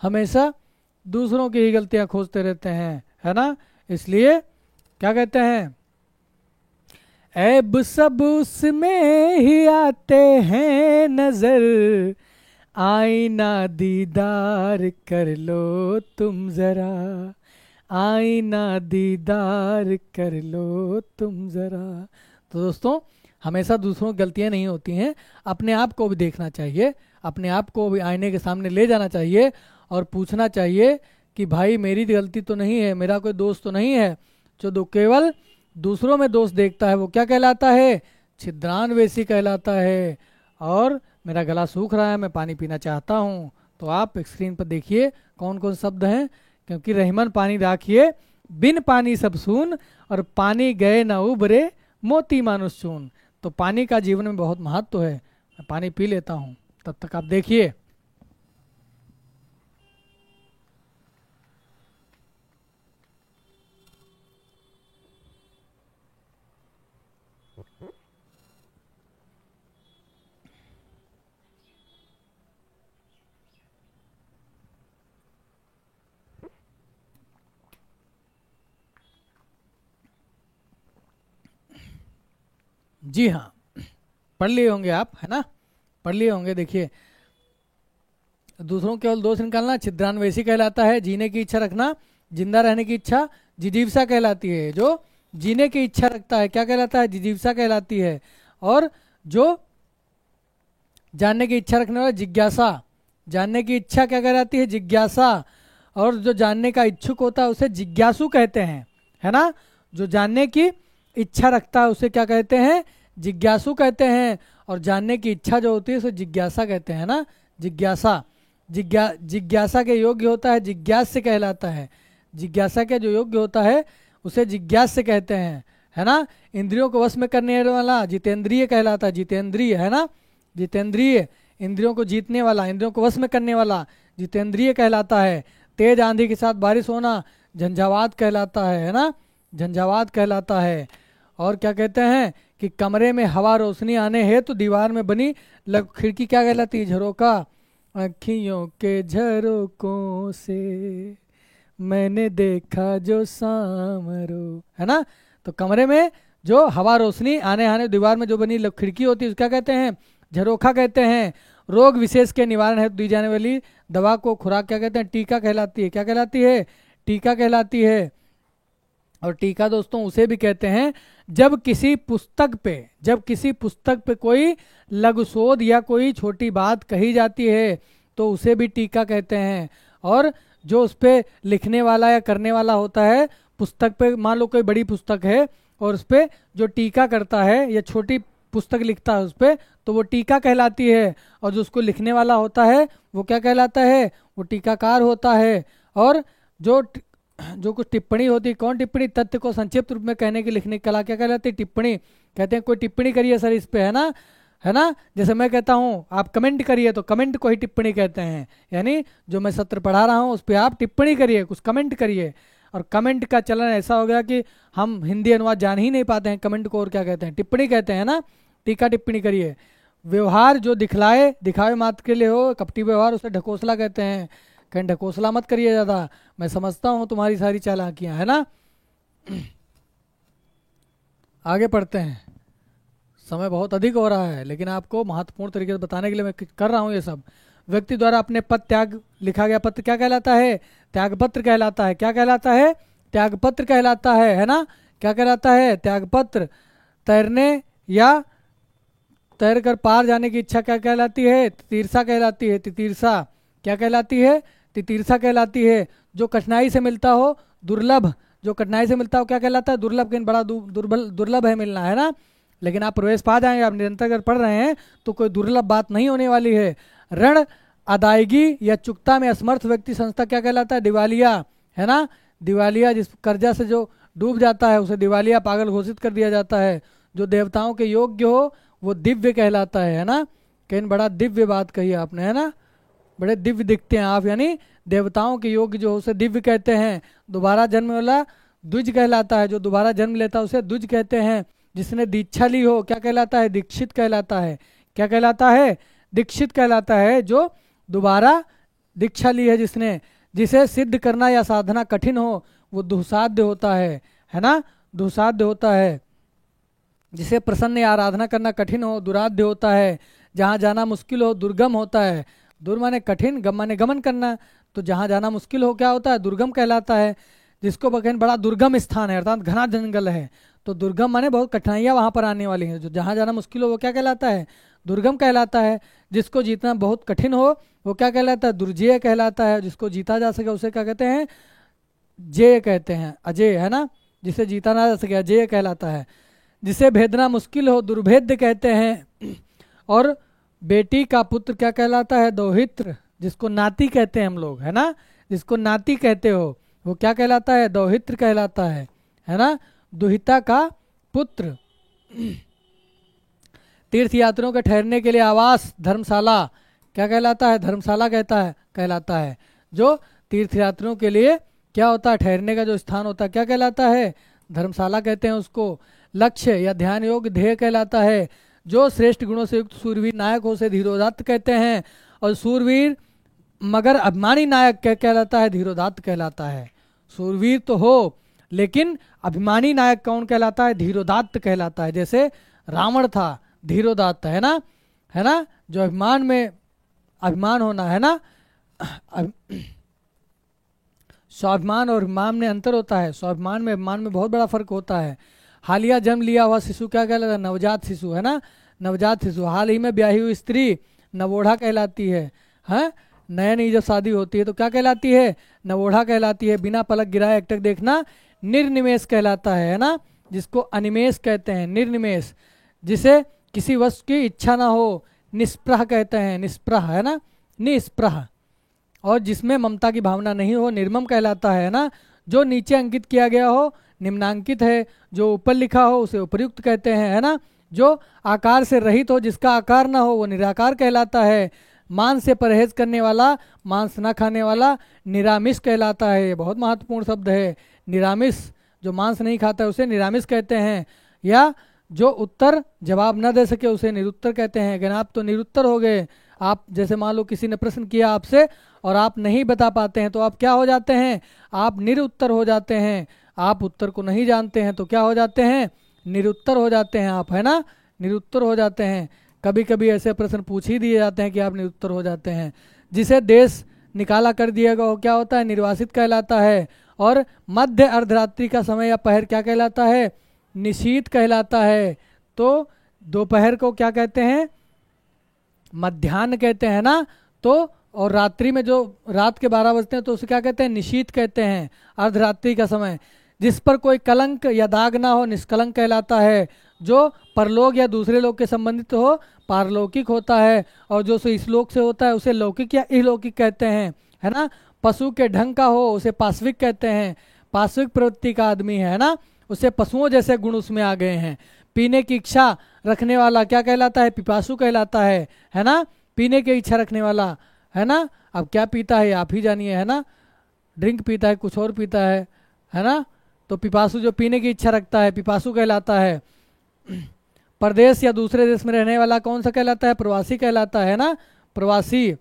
हमेशा दूसरों की ही गलतियां खोजते रहते हैं, है ना। इसलिए क्या कहते हैं, ऐब सब उसमें ही आते हैं नजर, आईना दीदार कर लो तुम जरा, आईना दीदार कर लो तुम जरा। तो दोस्तों, हमेशा दूसरों की गलतियां नहीं होती हैं, अपने आप को भी देखना चाहिए, अपने आप को भी आईने के सामने ले जाना चाहिए और पूछना चाहिए कि भाई मेरी गलती तो नहीं है, मेरा कोई दोष तो नहीं है। जो केवल दूसरों में दोष देखता है वो क्या कहलाता है, छिद्रान्वेषी कहलाता है। और मेरा गला सूख रहा है, मैं पानी पीना चाहता हूँ। तो आप स्क्रीन पर देखिए कौन कौन शब्द हैं, क्योंकि रहीमन पानी राखिए, बिन पानी सब सून, और पानी गए न उबरे, मोती मानुष चून। तो पानी का जीवन में बहुत महत्व है। मैं पानी पी लेता हूँ, तब तक आप देखिए। जी हाँ, पढ़ लिए होंगे आप, है ना, पढ़ लिए होंगे। देखिए, दूसरों केवल दोष निकालना छिद्रान्वेषी कहलाता है। जीने की इच्छा रखना, जिंदा रहने की इच्छा जिजीविषा कहलाती है। जो जीने की इच्छा रखता है क्या कहलाता है? जिजीविषा कहलाती है। और जो जानने की इच्छा रखने वाला जिज्ञासा, जानने की इच्छा क्या कहलाती है? जिज्ञासा। और जो जानने का इच्छुक होता है उसे जिज्ञासु कहते हैं, है ना। जो जानने की इच्छा रखता है उसे क्या कहते हैं? जिज्ञासु कहते हैं। और जानने की इच्छा जो होती है उसे जिज्ञासा कहते हैं ना, जिज्ञासा। जिज्ञासा के योग्य होता है जिज्ञास्य कहलाता है। जिज्ञासा के जो योग्य होता है उसे जिज्ञास्य कहते हैं, है ना। इंद्रियों को वश में करने वाला जितेंद्रिय कहलाता है, जितेंद्रिय, है ना, जितेंद्रिय। इंद्रियों को जीतने वाला, इंद्रियों को वश में करने वाला जितेंद्रिय कहलाता है। तेज आंधी के साथ बारिश होना झंझावात कहलाता है ना, झंझावात कहलाता है। और क्या कहते हैं कि कमरे में हवा रोशनी आने हेतु तो दीवार में बनी खिड़की क्या कहलाती है? झरोका। अखियों के झरोकों से मैंने देखा जो सामरो, है ना। तो कमरे में जो हवा रोशनी आने आने दीवार में जो बनी खिड़की होती है उसका कहते हैं? झरोखा कहते हैं। रोग विशेष के निवारण हेतु दी जाने वाली दवा को खुराक क्या कहते हैं? टीका कहलाती है। क्या कहलाती है? टीका कहलाती है। और टीका दोस्तों उसे भी कहते हैं जब किसी पुस्तक पे कोई लघु शोध या कोई छोटी बात कही जाती है तो उसे भी टीका कहते हैं। और जो उस पर लिखने वाला या करने वाला होता है, पुस्तक पे मान लो कोई बड़ी पुस्तक है और उस पर जो टीका करता है या छोटी पुस्तक लिखता है उस पर, तो वो टीका कहलाती है। और जो उसको लिखने वाला होता है वो क्या कहलाता है? वो टीकाकार होता है। और जो कुछ टिप्पणी होती है, कौन टिप्पणी? तथ्य को संक्षिप्त रूप में कहने की लिखने की कला क्या कहलाती है? टिप्पणी। कहते हैं कोई टिप्पणी करिए सर इस पे, है ना, है ना। जैसे मैं कहता हूँ आप कमेंट करिए तो कमेंट को ही टिप्पणी कहते हैं। यानी जो मैं सत्र पढ़ा रहा हूँ उस पर आप टिप्पणी करिए, कुछ कमेंट करिए। और कमेंट का चलन ऐसा हो गया कि हम हिंदी अनुवाद जान ही नहीं पाते हैं कमेंट को और क्या कहते हैं? टिप्पणी कहते हैं ना। टीका टिप्पणी करिए। व्यवहार जो दिखावे मात्र के लिए हो, कपटी व्यवहार, उसे ढकोसला कहते हैं। कहीं ढकोसला मत करिए ज़्यादा, मैं समझता हूँ तुम्हारी सारी चालाकियाँ, है ना। आगे पढ़ते हैं, समय बहुत अधिक हो रहा है लेकिन आपको महत्वपूर्ण तरीके से बताने के लिए मैं कर रहा हूँ ये सब। व्यक्ति द्वारा अपने पद त्याग लिखा गया पत्र क्या कहलाता है? त्यागपत्र कहलाता है। क्या कहलाता है? त्यागपत्र कहलाता है ना। क्या कहलाता है? त्यागपत्र। तैरने या तैर कर पार जाने की इच्छा क्या कहलाती है? तितीर्षा कहलाती है। तितीर्षा क्या कहलाती है? तितीर्षा कहलाती है। जो कठिनाई से मिलता हो, दुर्लभ, जो कठिनाई से मिलता हो क्या कहलाता है? दुर्लभ। कहीं बड़ा दुर्लभ है मिलना, है ना। लेकिन आप प्रवेश पा जाएंगे, आप निरंतर अगर पढ़ रहे हैं तो कोई दुर्लभ बात नहीं होने वाली है। ऋण अदायगी या चुकता में असमर्थ व्यक्ति संस्था क्या कहलाता है? दिवालिया, है ना। दिवालिया, जिस कर्जा से जो डूब जाता है उसे दिवालिया पागल घोषित कर दिया जाता है। जो देवताओं के योग्य हो वो दिव्य कहलाता है ना। कहीं बड़ा दिव्य बात कही आपने, है ना, बड़े दिव्य दिखते हैं आप, यानी देवताओं के योग्य जो उसे दिव्य कहते हैं। दोबारा जन्म वाला द्विज कहलाता है। जो दोबारा जन्म लेता है उसे द्विज कहते हैं। जिसने दीक्षा ली हो क्या कहलाता है? दीक्षित कहलाता है। क्या कहलाता है? दीक्षित कहलाता है। जो दोबारा दीक्षा ली है जिसने, जिसे सिद्ध करना या साधना कठिन हो वो दुःसाध्य होता है ना, दुःसाध्य होता है। जिसे प्रसन्न या आराधना करना कठिन हो दुराध्य होता है। जहाँ जाना मुश्किल हो दुर्गम होता है। दूर माने कठिन, गम माने गमन करना, तो जहाँ जाना मुश्किल हो क्या होता है? दुर्गम कहलाता है। जिसको बकैन बड़ा दुर्गम स्थान है अर्थात घना जंगल है तो दुर्गम माने बहुत कठिनाइयाँ वहाँ पर आने वाली हैं। जो जहाँ जाना मुश्किल हो वो क्या कहलाता है? दुर्गम कहलाता है। जिसको जीतना बहुत कठिन हो वो क्या कहलाता है? दुर्जेय कहलाता है। जिसको जीता जा सके उसे क्या कहते हैं? जेय कहते हैं, अजय, है ना। जिसे जीता ना जा सके अजय कहलाता है। जिसे भेदना मुश्किल हो दुर्भेद्य कहते हैं। और बेटी का पुत्र क्या कहलाता है? दौहित्र। जिसको नाती कहते हैं हम लोग, है ना, जिसको नाती कहते हो वो क्या कहलाता है? दौहित्र कहलाता है ना। दुहिता का पुत्र। तीर्थ यात्रियों के ठहरने के लिए आवास धर्मशाला क्या कहलाता है? धर्मशाला कहलाता है। जो तीर्थ यात्रियों के लिए क्या होता है? ठहरने का जो स्थान होता है क्या कहलाता है? धर्मशाला कहते हैं उसको। लक्ष्य या ध्यान योग्य ध्येय कहलाता है। जो श्रेष्ठ गुणों से युक्त सूरवीर नायक हो उसे धीरोदात्त कहते हैं। और सूरवीर मगर अभिमानी नायक क्या कहलाता है? धीरोदात्त कहलाता है। सूरवीर तो हो लेकिन अभिमानी नायक कौन कहलाता है? धीरोदात्त कहलाता है। जैसे रावण था धीरोदात्त, है ना, जो अभिमान में अभिमान होना, है ना, स्वाभिमान और अभिमान में अंतर होता है। स्वाभिमान में अभिमान में बहुत बड़ा फर्क होता है। हालिया जन्म लिया हुआ शिशु क्या कहलाता है? नवजात शिशु, है ना, नवजात शिशु। हाल ही में ब्याही हुई स्त्री नवोढ़ा कहलाती है। हाँ, नया नई जब शादी होती है तो क्या कहलाती है? नवोढ़ा कहलाती है। बिना पलक गिराए एकटक देखना निर्निमेष कहलाता है ना, जिसको अनिमेष कहते हैं, निर्निमेष। जिसे किसी वस्तु की इच्छा ना हो, निष्प्रह कहते हैं, निष्प्रह, है ना, निष्प्रह। और जिसमें ममता की भावना नहीं हो, निर्मम कहलाता है ना। जो नीचे अंकित किया गया हो निम्नांकित है, जो ऊपर लिखा हो उसे उपयुक्त कहते हैं, है ना। जो आकार से रहित हो, जिसका आकार ना हो, वो निराकार कहलाता है। मांस से परहेज करने वाला, मांस न खाने वाला निरामिष कहलाता है। ये बहुत महत्वपूर्ण शब्द है, निरामिष। जो मांस नहीं खाता है उसे निरामिष कहते हैं। या जो उत्तर जवाब न दे सके उसे निरुत्तर कहते हैं। अगर आप तो निरुत्तर हो गए, आप जैसे मान लो किसी ने प्रश्न किया आपसे और आप नहीं बता पाते हैं तो आप क्या हो जाते हैं? आप निरुत्तर हो जाते हैं। आप उत्तर को नहीं जानते हैं तो क्या हो जाते हैं? निरुत्तर हो जाते हैं आप, है ना, निरुत्तर हो जाते हैं। कभी कभी ऐसे प्रश्न पूछ ही दिए जाते हैं कि आप निरुत्तर हो जाते हैं। जिसे देश निकाला कर दिया गया वो क्या होता है? निर्वासित कहलाता है। और मध्य अर्धरात्रि का समय या पहर क्या कहलाता है? निशीत कहलाता है। तो दोपहर को क्या कहते हैं? मध्याह्न कहते हैं ना। तो और रात्रि में जो रात के 12 बजते हैं तो उसे क्या कहते हैं? निशीत कहते हैं, अर्धरात्रि का समय। जिस पर कोई कलंक या दाग ना हो निष्कलंक कहलाता है। जो परलोक या दूसरे लोक के संबंधित हो पारलौकिक होता है। और जो इस लोक से होता है उसे लौकिक या इहलौकिक कहते हैं, है ना। पशु के ढंग का हो उसे पाश्विक कहते हैं, पाश्विक प्रवृत्ति का आदमी है ना, उसे पशुओं जैसे गुण उसमें आ गए हैं। पीने की इच्छा रखने वाला क्या कहलाता है? पिपासु कहलाता है ना। पीने की इच्छा रखने वाला, है ना। अब क्या पीता है आप ही जानिए, है ना। ड्रिंक पीता है, कुछ और पीता है ना। तो पिपासु जो पीने की इच्छा रखता है पिपासु कहलाता है। प्रदेश या दूसरे देश में रहने वाला कौन सा कहलाता है? प्रवासी कहलाता है ना, प्रवासी।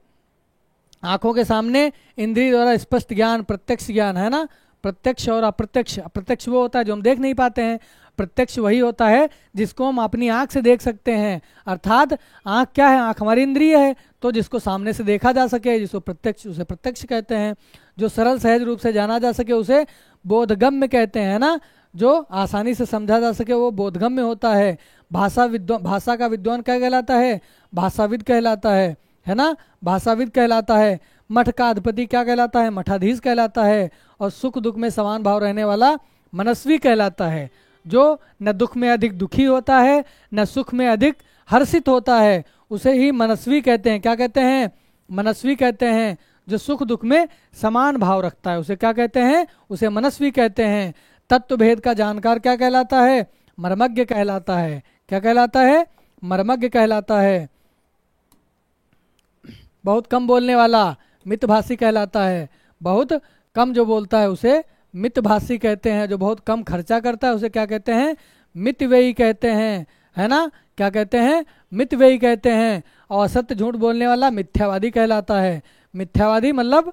आंखों के सामने इंद्रिय द्वारा स्पष्ट ज्ञान, प्रत्यक्ष ज्ञान, है ना। प्रत्यक्ष और अप्रत्यक्ष। अप्रत्यक्ष वो होता है जो हम देख नहीं पाते हैं, प्रत्यक्ष वही होता है जिसको हम अपनी आंख से देख सकते हैं। अर्थात आंख क्या है? आंख हमारी इंद्रिय है, तो जिसको सामने से देखा जा सके जिसको प्रत्यक्ष, उसे प्रत्यक्ष कहते हैं। जो सरल सहज रूप से जाना जा सके उसे बोधगम्य कहते हैं ना। जो आसानी से समझा जा सके वो बोधगम्य होता है। भाषा का विद्वान क्या कहलाता है? भाषाविद कहलाता है ना, भाषाविद कहलाता है। मठ का अधिपति क्या कहलाता है? मठाधीश कहलाता है। और सुख दुख में समान भाव रहने वाला मनस्वी कहलाता है। जो न दुख में अधिक दुखी होता है न सुख में अधिक हर्षित होता है उसे ही मनस्वी कहते हैं। क्या कहते हैं? मनस्वी कहते हैं। जो सुख दुख में समान भाव रखता है उसे क्या कहते हैं? उसे मनस्वी कहते हैं। तत्व भेद का जानकार क्या कहलाता है? मर्मज्ञ कहलाता है। क्या कहलाता है? मर्मज्ञ कहलाता है। बहुत कम बोलने वाला मितभाषी कहलाता है। बहुत कम जो बोलता है उसे मितभाषी कहते हैं। जो बहुत कम खर्चा करता है उसे क्या कहते हैं? मितव्ययी कहते हैं, है ना। क्या कहते हैं? मितव्ययी कहते हैं। और असत्य झूठ बोलने वाला मिथ्यावादी कहलाता है। मिथ्यावादी मतलब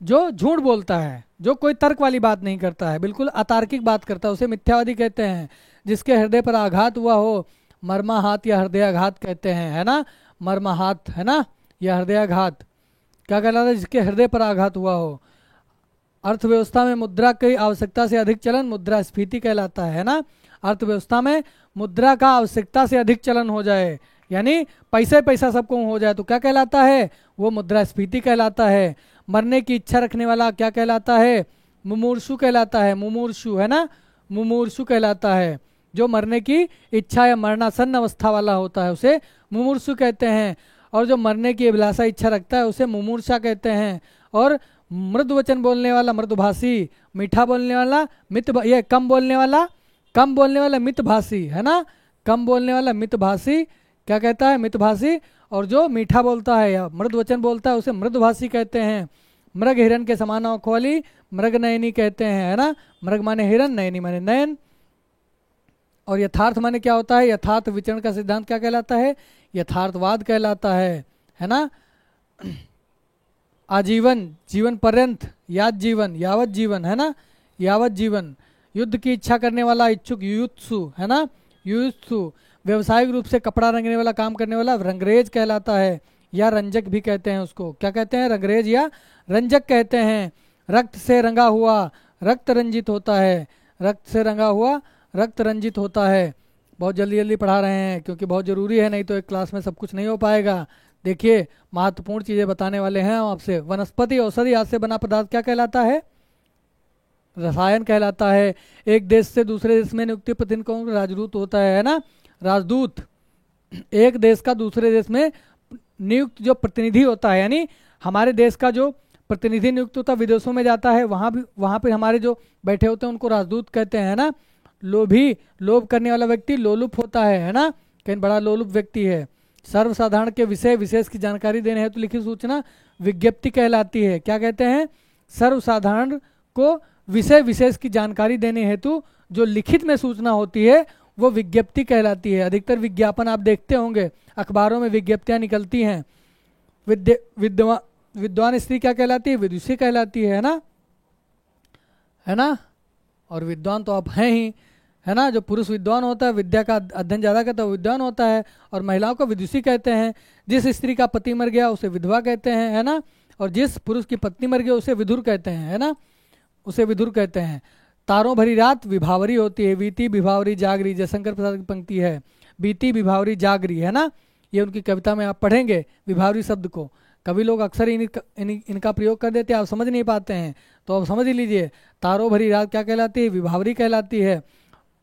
जो झूठ बोलता है, जो कोई तर्क वाली बात नहीं करता है, बिल्कुल अतार्किक बात करता है, उसे मिथ्यावादी कहते हैं। जिसके हृदय पर आघात हुआ हो मर्माहात या हृदयाघात कहते हैं, है ना। मर्माहात, है ना, या हृदयाघात क्या कहलाता है? जिसके हृदय पर आघात हुआ हो। अर्थव्यवस्था में मुद्रा की आवश्यकता से अधिक चलन मुद्रास्फीति कहलाता है ना। अर्थव्यवस्था में मुद्रा का आवश्यकता से अधिक चलन हो जाए, यानी पैसा सबको हो जाए तो क्या कहलाता है? वो मुद्रास्फीति कहलाता है। मरने की इच्छा रखने वाला क्या कहलाता है? मुमूर्षु कहलाता है। मुमूर्षु, है ना, मुमूर्षु कहलाता है। जो मरने की इच्छा या मरणासन्न अवस्था वाला होता है उसे मुमूर्षु कहते हैं। और जो मरने की अभिलाषा इच्छा रखता है उसे मुमूर्षा कहते हैं। और मृदु वचन बोलने वाला मृदुभाषी, मीठा बोलने वाला ये कम बोलने वाला मितभाषी, है ना। कम बोलने वाला मितभाषी क्या कहता है? मितभाषी। और जो मीठा बोलता है या मृदु वचन बोलता है उसे मृदुभाषी कहते हैं। मृग हिरण के समान आंखों वाली मृग नयनी कहते हैं, है ना। मृग माने हिरण, नयनी माने नयन। और यथार्थ माने क्या होता है? यथार्थ विचरण का सिद्धांत क्या कहलाता है? यथार्थवाद कहलाता है ना। आजीवन, जीवन पर्यंत, याद जीवन, यावत जीवन, है ना, यावत जीवन। युद्ध की इच्छा करने वाला इच्छुक युयुत्सु, है ना, युयुत्सु। व्यवसायिक रूप से कपड़ा रंगने वाला, काम करने वाला रंगरेज कहलाता है, या रंजक भी कहते हैं उसको। क्या कहते हैं? रंगरेज या रंजक कहते हैं। रक्त से रंगा हुआ रक्त रंजित होता है, रक्त से रंगा हुआ रक्त रंजित होता है। बहुत जल्दी जल्दी पढ़ा रहे हैं क्योंकि बहुत ज़रूरी है, नहीं तो एक क्लास में सब कुछ नहीं हो पाएगा। देखिए महत्वपूर्ण चीज़ें बताने वाले हैं हम आपसे। वनस्पति औषधि आदि से बना पदार्थ क्या कहलाता है? रसायन कहलाता है। एक देश से दूसरे देश में नियुक्ति प्रतिनिधि कौन? राजदूत होता है ना, राजदूत। एक देश का दूसरे देश में नियुक्त जो प्रतिनिधि होता है, यानी हमारे देश का जो प्रतिनिधि नियुक्त होता है विदेशों में जाता है, वहाँ पे हमारे जो बैठे होते हैं उनको राजदूत कहते हैं ना। लोभी, लोभ करने वाला व्यक्ति लोलुप होता है ना, कहीं बड़ा लोलुप व्यक्ति है। सर्वसाधारण के विषय विशेष की जानकारी देने हेतु लिखित सूचना विज्ञप्ति कहलाती है। क्या कहते हैं? सर्वसाधारण को विषय विशेष की जानकारी देने हेतु जो लिखित में सूचना होती है वो विज्ञप्ति कहलाती है। अधिकतर विज्ञापन आप देखते होंगे, अखबारों में विज्ञप्तियां निकलती हैं। विद्वान स्त्री क्या कहलाती है? विदुषी कहलाती है ना, है ना। और विद्वान तो आप हैं ही, है ना। जो पुरुष विद्वान होता है, विद्या का अध्ययन ज़्यादा करता है, वो विद्वान होता है। और महिलाओं को विदुषी कहते हैं। जिस स्त्री का पति मर गया उसे विधवा कहते हैं, है ना। और जिस पुरुष की पत्नी मर गई उसे विधुर कहते हैं, है ना, उसे विधुर कहते हैं। तारों भरी रात विभावरी होती है, बीती विभावरी जागरी, जयशंकर प्रसाद की पंक्ति है, बीती विभावरी जागरी, है ना। ये उनकी कविता में आप पढ़ेंगे विभावरी शब्द को। कभी लोग अक्सर इनका प्रयोग कर देते हैं, आप समझ नहीं पाते हैं, तो आप समझ ही लीजिए। तारों भरी रात क्या कहलाती है? विभावरी कहलाती है।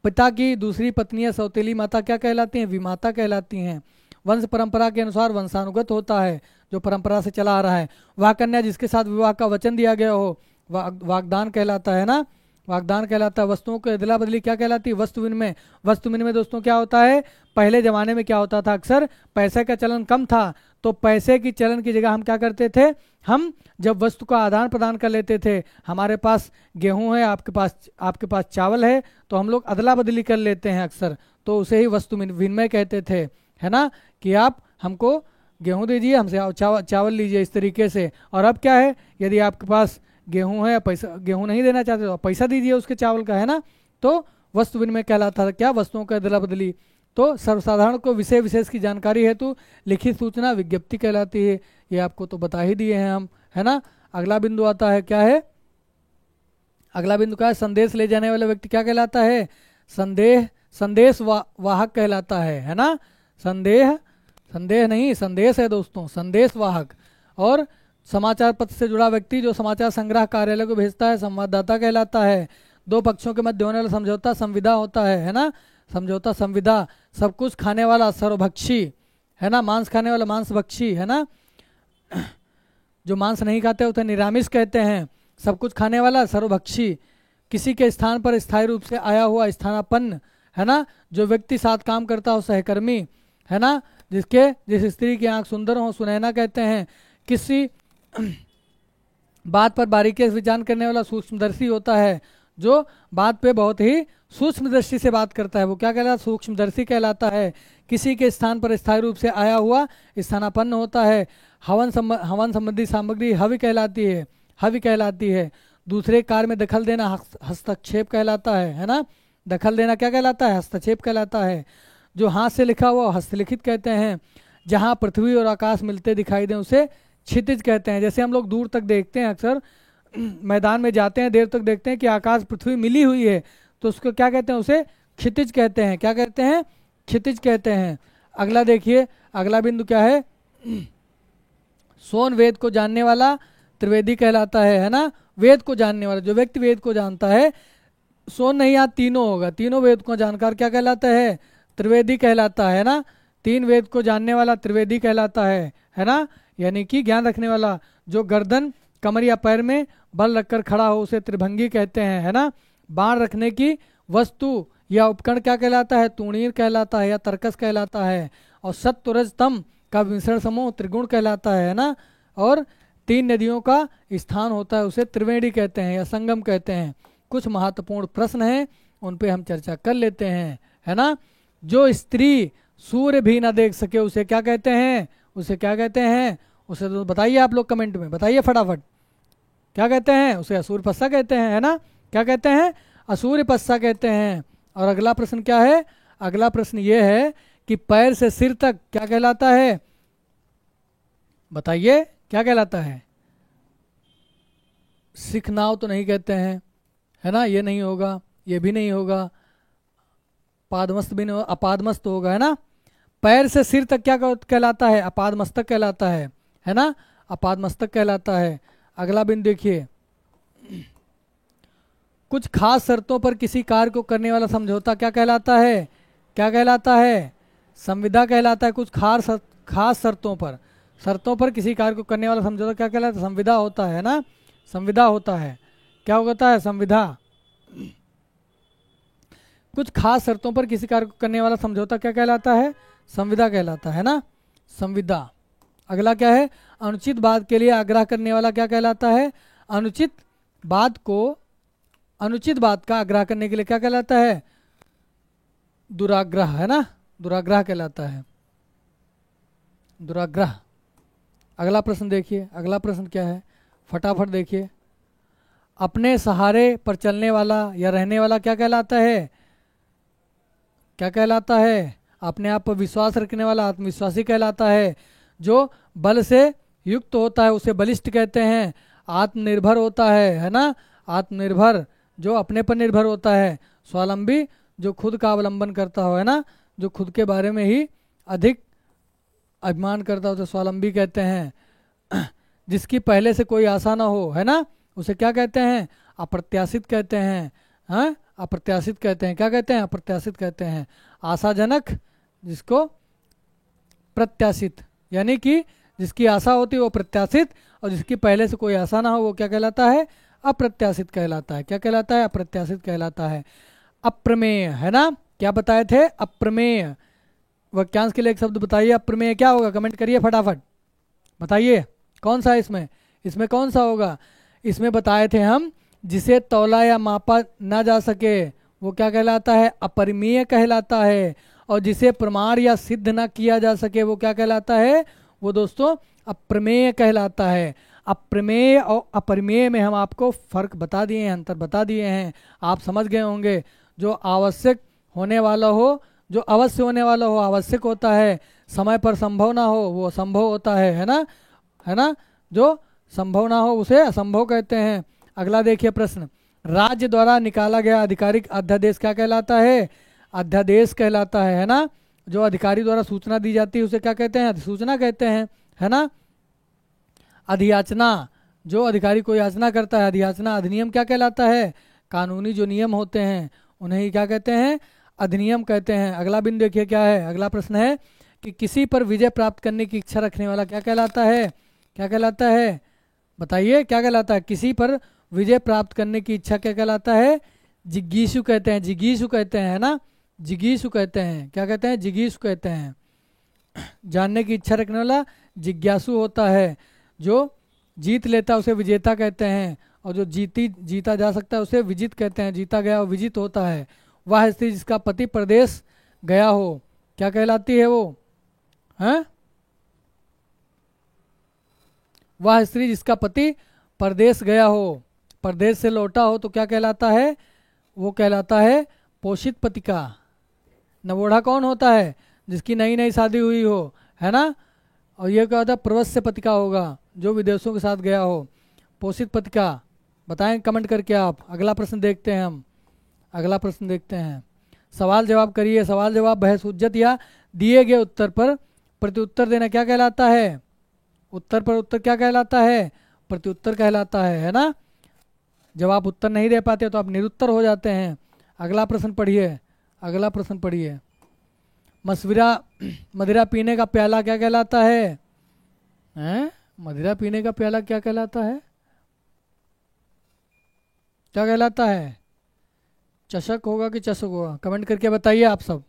पिता की दूसरी पत्नियां सौतेली माता क्या कहलाती हैं? विमाता कहलाती हैं। वंश परंपरा के अनुसार वंशानुगत होता है, जो परंपरा से चला आ रहा है। वह कन्या जिसके साथ विवाह का वचन दिया गया हो वागदान कहलाता है ना, वागदान कहलाता है। वस्तुओं की अदला बदली क्या कहलाती है? वस्तु विनिमय। वस्तु विनिमय दोस्तों क्या होता है? पहले जमाने में क्या होता था, अक्सर पैसे का चलन कम था, तो पैसे की चलन की जगह हम क्या करते थे? हम जब वस्तु का आदान प्रदान कर लेते थे, हमारे पास गेहूं है, आपके पास चावल है, तो हम लोग अदला बदली कर लेते हैं अक्सर, तो उसे ही वस्तु विनिमय कहते थे, है ना। कि आप हमको गेहूं दीजिए, हमसे चावल लीजिए, इस तरीके से। और अब क्या है? यदि आपके पास गेहूं है, पैसा गेहूं नहीं देना चाहते तो पैसा दीजिए उसके चावल का, है ना। तो वस्तु विनिमय कहलाता था क्या? वस्तुओं का अदला बदली। तो सर्वसाधारण को विषय विशेष की जानकारी हेतु लिखित सूचना विज्ञप्ति कहलाती है। ये आपको तो बता ही दिए हैं हम, है ना। अगला बिंदु आता है, क्या है अगला बिंदु? क्या है? संदेश ले जाने वाला व्यक्ति क्या कहलाता है? संदेश वाहक कहलाता है ना। संदेह नहीं, संदेश है दोस्तों, संदेश वाहक। और समाचार पत्र से जुड़ा व्यक्ति जो समाचार संग्रह कार्यालय को भेजता है संवाददाता कहलाता है। दो पक्षों के मध्य होने वाला समझौता संविदा होता है ना। समझौता संविदा। सब कुछ खाने वाला सर्वभक्षी, है ना। मांस खाने वाला मांसभक्षी, है ना। जो मांस नहीं खाते उसे निरामिष कहते हैं। सब कुछ खाने वाला सर्वभक्षी। किसी के स्थान पर स्थायी रूप से आया हुआ स्थानापन्न, है ना। जो व्यक्ति साथ काम करता हो सहकर्मी, है ना। जिस स्त्री की आंख सुंदर हो सुनैना कहते हैं। किसी बात पर बारीकी से विचार करने वाला सूक्ष्मदर्शी होता है। जो बात पे बहुत ही सूक्ष्म दृष्टि से बात करता है वो क्या कहलाता है? सूक्ष्मदर्शी कहलाता है। किसी के स्थान पर स्थायी रूप से आया हुआ स्थानापन्न होता है। हवन संबंधी सामग्री हवि कहलाती है। दूसरे कार्य में दखल देना हस्तक्षेप कहलाता है ना। दखल देना क्या कहलाता है? हस्तक्षेप कहलाता है। जो हाथ से लिखा हुआ हस्तलिखित कहते हैं। जहाँ पृथ्वी और आकाश मिलते दिखाई दें उसे क्षितिज कहते हैं। जैसे हम लोग दूर तक देखते हैं, अक्सर मैदान में जाते हैं, देर तक देखते हैं कि आकाश पृथ्वी मिली हुई है, तो उसको क्या कहते हैं? उसे क्षितिज कहते हैं। क्या कहते हैं? क्षितिज कहते हैं। अगला देखिए, अगला बिंदु क्या है? सोन वेद को जानने वाला त्रिवेदी कहलाता है ना। वेद को जानने वाला, जो व्यक्ति वेद को जानता है, सोन नहीं, यहाँ तीनों होगा, तीनों वेद को जानकार क्या कहलाता है? त्रिवेदी कहलाता है ना। तीन वेद को जानने वाला त्रिवेदी कहलाता है ना। यानी कि ज्ञान रखने वाला। जो गर्दन, कमर या पैर में बल रखकर खड़ा हो उसे त्रिभंगी कहते हैं, है ना। बाण रखने की वस्तु या उपकरण क्या कहलाता है? तूणीर कहलाता है या तर्कस कहलाता है। और सत्व रज तम का मिश्रण समूह त्रिगुण कहलाता है ना। और तीन नदियों का स्थान होता है उसे त्रिवेणी कहते हैं या संगम कहते हैं। कुछ महत्वपूर्ण प्रश्न हैं, उन पे हम चर्चा कर लेते हैं, है ना। जो स्त्री सूर्य भी ना देख सके उसे क्या कहते हैं? उसे क्या कहते हैं? उसे तो बताइए आप लोग कमेंट में, बताइए फटाफट, क्या कहते हैं? उसे असूर्यपस्सा कहते हैं, है ना। क्या कहते हैं? असूर्यपस्सा कहते हैं। और अगला प्रश्न क्या है? अगला प्रश्न ये है कि पैर से सिर तक क्या कहलाता है? बताइए क्या कहलाता है? सिखनाव तो नहीं कहते हैं, है ना, ये नहीं होगा, ये भी नहीं होगा, पादमस्त भी नहीं, अपादमस्त होगा, है ना। पैर से सिर तक क्या कहलाता है? अपादमस्तक कहलाता है ना, अपादमस्तक कहलाता है। अगला बिंदु देखिए, कुछ खास शर्तों पर किसी कार्य को करने वाला समझौता क्या कहलाता है? क्या कहलाता है? संविदा कहलाता है। कुछ खास शर्तों पर किसी कार्य को करने वाला समझौता क्या कहलाता है? संविदा होता है ना, संविदा होता है। क्या होता है? संविदा। कुछ खास शर्तों पर किसी कार्य को करने वाला समझौता क्या कहलाता है? संविदा कहलाता है ना, संविदा। अगला क्या है? अनुचित बात के लिए आग्रह करने वाला क्या कहलाता है? अनुचित बात का आग्रह करने के लिए क्या कहलाता है? दुराग्रह, है ना, दुराग्रह कहलाता है, दुराग्रह। अगला प्रश्न देखिए, अगला प्रश्न क्या है, फटाफट देखिए। अपने सहारे पर चलने वाला या रहने वाला क्या कहलाता है? क्या कहलाता है? अपने आप पर विश्वास रखने वाला आत्मविश्वासी कहलाता है। जो बल से युक्त होता है उसे बलिष्ठ कहते हैं। आत्मनिर्भर होता है ना, आत्मनिर्भर जो अपने पर निर्भर होता है। स्वावलंबी जो खुद का अवलंबन करता हो, है ना, जो खुद के बारे में ही अधिक अभिमान करता हो तो स्वावलंबी कहते हैं। जिसकी पहले से कोई आशा ना हो, है ना, उसे क्या कहते हैं? अप्रत्याशित कहते हैं। हाँ, अप्रत्याशित कहते हैं। क्या कहते हैं? अप्रत्याशित कहते हैं। आशाजनक जिसको प्रत्याशित, यानी कि जिसकी आशा होती है वो प्रत्याशित, और जिसकी पहले से कोई आशा ना हो वो क्या कहलाता है? अप्रत्याशित कहलाता है। क्या कहलाता है? अप्रत्याशित कहलाता है। अप्रमेय, है ना, क्या बताए थे? अप्रमेय। वाक्यांश के लिए एक शब्द बताइए, अप्रमेय क्या होगा? कमेंट करिए फटाफट, बताइए कौन सा है इसमें कौन सा होगा? इसमें बताए थे हम, जिसे तौला या मापा ना जा सके वो क्या कहलाता है? अपरिमेय कहलाता है। और जिसे प्रमाण या सिद्ध ना किया जा सके वो क्या कहलाता है? वो दोस्तों अप्रमेय कहलाता है। अप्रमेय और अपरिमेय में हम आपको फर्क बता दिए हैं, अंतर बता दिए हैं, आप समझ गए होंगे। जो आवश्यक होने वाला हो, जो अवश्य होने वाला हो आवश्यक होता है, समय पर संभव ना हो वो असंभव होता है ना, है ना, जो संभव ना हो उसे असंभव कहते हैं। अगला देखिए प्रश्न, राज्य द्वारा निकाला गया आधिकारिक अध्यादेश क्या कहलाता है? अध्यादेश कहलाता है ना। जो अधिकारी द्वारा सूचना दी जाती है उसे क्या कहते हैं? अधिसूचना कहते हैं, है ना। अधियाचना, जो अधिकारी को याचना करता है, अधियाचना। अधिनियम क्या कहलाता है? कानूनी जो नियम होते हैं उन्हें ही क्या कहते हैं? अधिनियम कहते हैं। अगला बिंदु देखिए क्या है, अगला प्रश्न है कि किसी पर विजय प्राप्त करने की इच्छा रखने वाला क्या कहलाता है? क्या कहलाता है? बताइए क्या कहलाता है? किसी पर विजय प्राप्त करने की इच्छा क्या कहलाता है? जिज्ञासु कहते हैं, जिज्ञासु कहते हैं, है ना, जिज्ञासु कहते हैं। क्या कहते हैं? जिज्ञासु कहते हैं। जानने की इच्छा रखने वाला जिज्ञासु होता है। जो जीत लेता है उसे विजेता कहते हैं, और जो जीता जा सकता है उसे विजित कहते हैं। जीता गया और विजित होता है। वह स्त्री जिसका पति प्रदेश गया हो क्या कहलाती है? वो हैं? वह स्त्री जिसका पति परदेश गया हो, परदेश से लौटा हो तो क्या कहलाता है? वो कहलाता है पोषित पतिका। नवोढ़ा कौन होता है? जिसकी नई नई शादी हुई हो, है ना। और ये क्या होता है? प्रवस्य पतिका होगा, जो विदेशों के साथ गया हो। पोषित पतिका बताएं कमेंट करके आप। अगला प्रश्न देखते हैं हम, अगला प्रश्न देखते हैं। सवाल जवाब करिए। सवाल जवाब बहस उज्जत या दिए गए उत्तर पर प्रत्युत्तर देना क्या कहलाता है? उत्तर पर उत्तर क्या कहलाता है? प्रत्युत्तर कहलाता है ना। जब आप उत्तर नहीं दे पाते तो आप निरुत्तर हो जाते हैं। अगला प्रश्न पढ़िए, अगला प्रश्न पढ़िए। मदिरा पीने का प्याला क्या कहलाता है? हैं? मदिरा पीने का प्याला क्या कहलाता है? क्या कहलाता है? चषक होगा कि चषक होगा? कमेंट करके बताइए आप सब,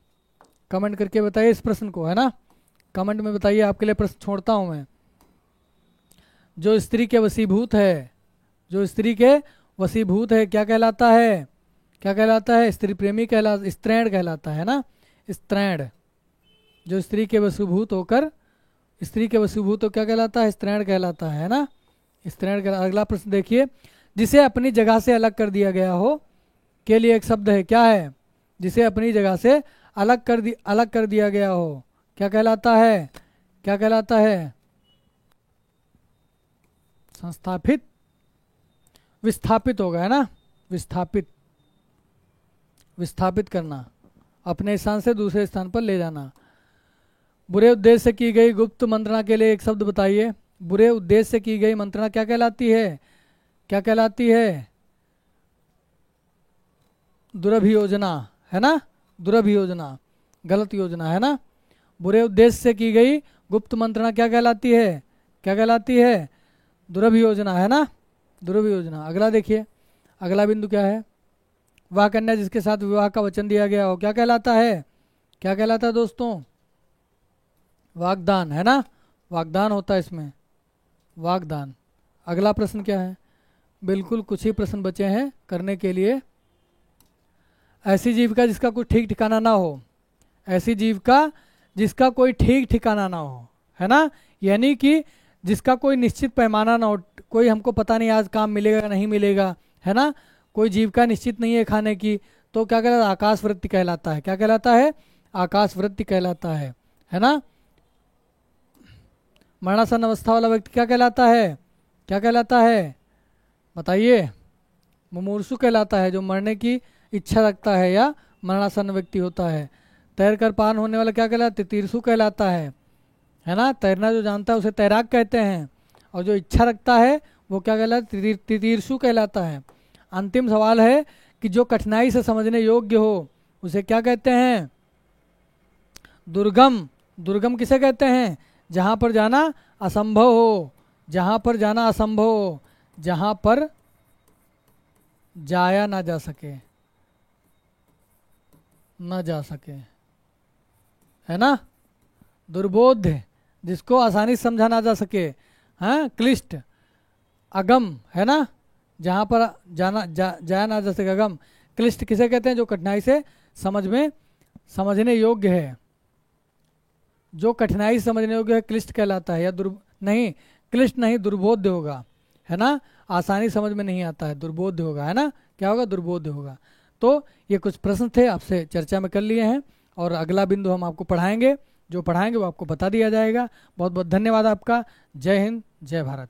कमेंट करके बताइए इस प्रश्न को, है ना, कमेंट में बताइए। आपके लिए प्रश्न छोड़ता हूं मैं। जो स्त्री के वशीभूत है, जो स्त्री के वशीभूत है क्या कहलाता है? क्या कहलाता है? स्त्री प्रेमी कहलाता, स्त्रैण कहलाता है ना, स्त्रैण। जो स्त्री के वशीभूत होकर, स्त्री के वशीभूत हो क्या कहलाता है? स्त्रैण कहलाता है ना, स्त्रैण। अगला प्रश्न देखिए, जिसे अपनी जगह से अलग कर दिया गया हो के लिए एक शब्द है, क्या है? जिसे अपनी जगह से अलग कर दिया गया हो, क्या कहलाता है? क्या कहलाता है? संस्थापित, विस्थापित होगा, है ना? विस्थापित, विस्थापित करना, अपने स्थान से दूसरे स्थान पर ले जाना। बुरे उद्देश्य से की गई गुप्त मंत्रणा के लिए एक शब्द बताइए। बुरे उद्देश्य से की गई मंत्रणा क्या कहलाती है? क्या कहलाती है? दुरभियोजना, है ना? दुरभियोजना, गलत योजना, है ना? बुरे उद्देश्य से की गई गुप्त मंत्रणा क्या कहलाती है? क्या कहलाती है? दुरभियोजना, है ना? दुरभियोजना। अगला देखिए, अगला बिंदु क्या है? वह कन्या जिसके साथ विवाह का वचन दिया गया हो क्या कहलाता है? क्या कहलाता है दोस्तों? वागदान, है ना? वागदान होता है इसमें, वागदान। अगला प्रश्न क्या है? बिल्कुल कुछ ही प्रश्न बचे हैं करने के लिए। ऐसी जीविका जिसका कोई ठीक ठिकाना ना हो, ऐसी जीविका जिसका कोई ठीक ठिकाना ना हो, है ना? यानी कि जिसका कोई निश्चित पैमाना ना हो, कोई हमको पता नहीं आज काम मिलेगा नहीं मिलेगा, है ना? कोई जीविका निश्चित नहीं है खाने की, तो क्या कहलाता है? आकाश वृत्ति कहलाता है। क्या कहलाता है? आकाश वृत्ति कहलाता है ना? मरणासन अवस्था वाला व्यक्ति क्या कहलाता है? क्या कहलाता है? बताइए। मुमूर्षु कहलाता है, जो मरने की इच्छा रखता है या मरणासन व्यक्ति होता है। तैर कर पान होने वाला क्या कहलाता है? तितीर्षु कहलाता है ना? तैरना जो जानता है उसे तैराक कहते हैं, और जो इच्छा रखता है वो क्या कहलाता है? तितीर्षु कहलाता है। अंतिम सवाल है कि जो कठिनाई से समझने योग्य हो उसे क्या कहते हैं? दुर्गम। दुर्गम किसे कहते हैं? जहाँ पर जाना असंभव हो, जहाँ पर जाना असंभव हो, जहाँ पर जाया ना जा सके, ना जा सके, है ना? दुर्बोध्य, जिसको आसानी से समझा ना जा सके। हाँ, क्लिष्ट, अगम, है ना? जहाँ पर जाया ना जा सके, अगम। क्लिष्ट किसे कहते हैं? जो कठिनाई से समझने योग्य है। जो कठिनाई से समझने योग्य है क्लिष्ट कहलाता है, या नहीं, क्लिष्ट नहीं, दुर्बोध्य होगा, है ना? आसानी समझ में नहीं आता है, दुर्बोध्य होगा, है ना? क्या होगा? दुर्बोध्य होगा। तो ये कुछ प्रश्न थे, आपसे चर्चा में कर लिए हैं, और अगला बिंदु हम आपको पढ़ाएंगे, जो पढ़ाएंगे वो आपको बता दिया जाएगा। बहुत बहुत धन्यवाद आपका। जय हिंद, जय भारत।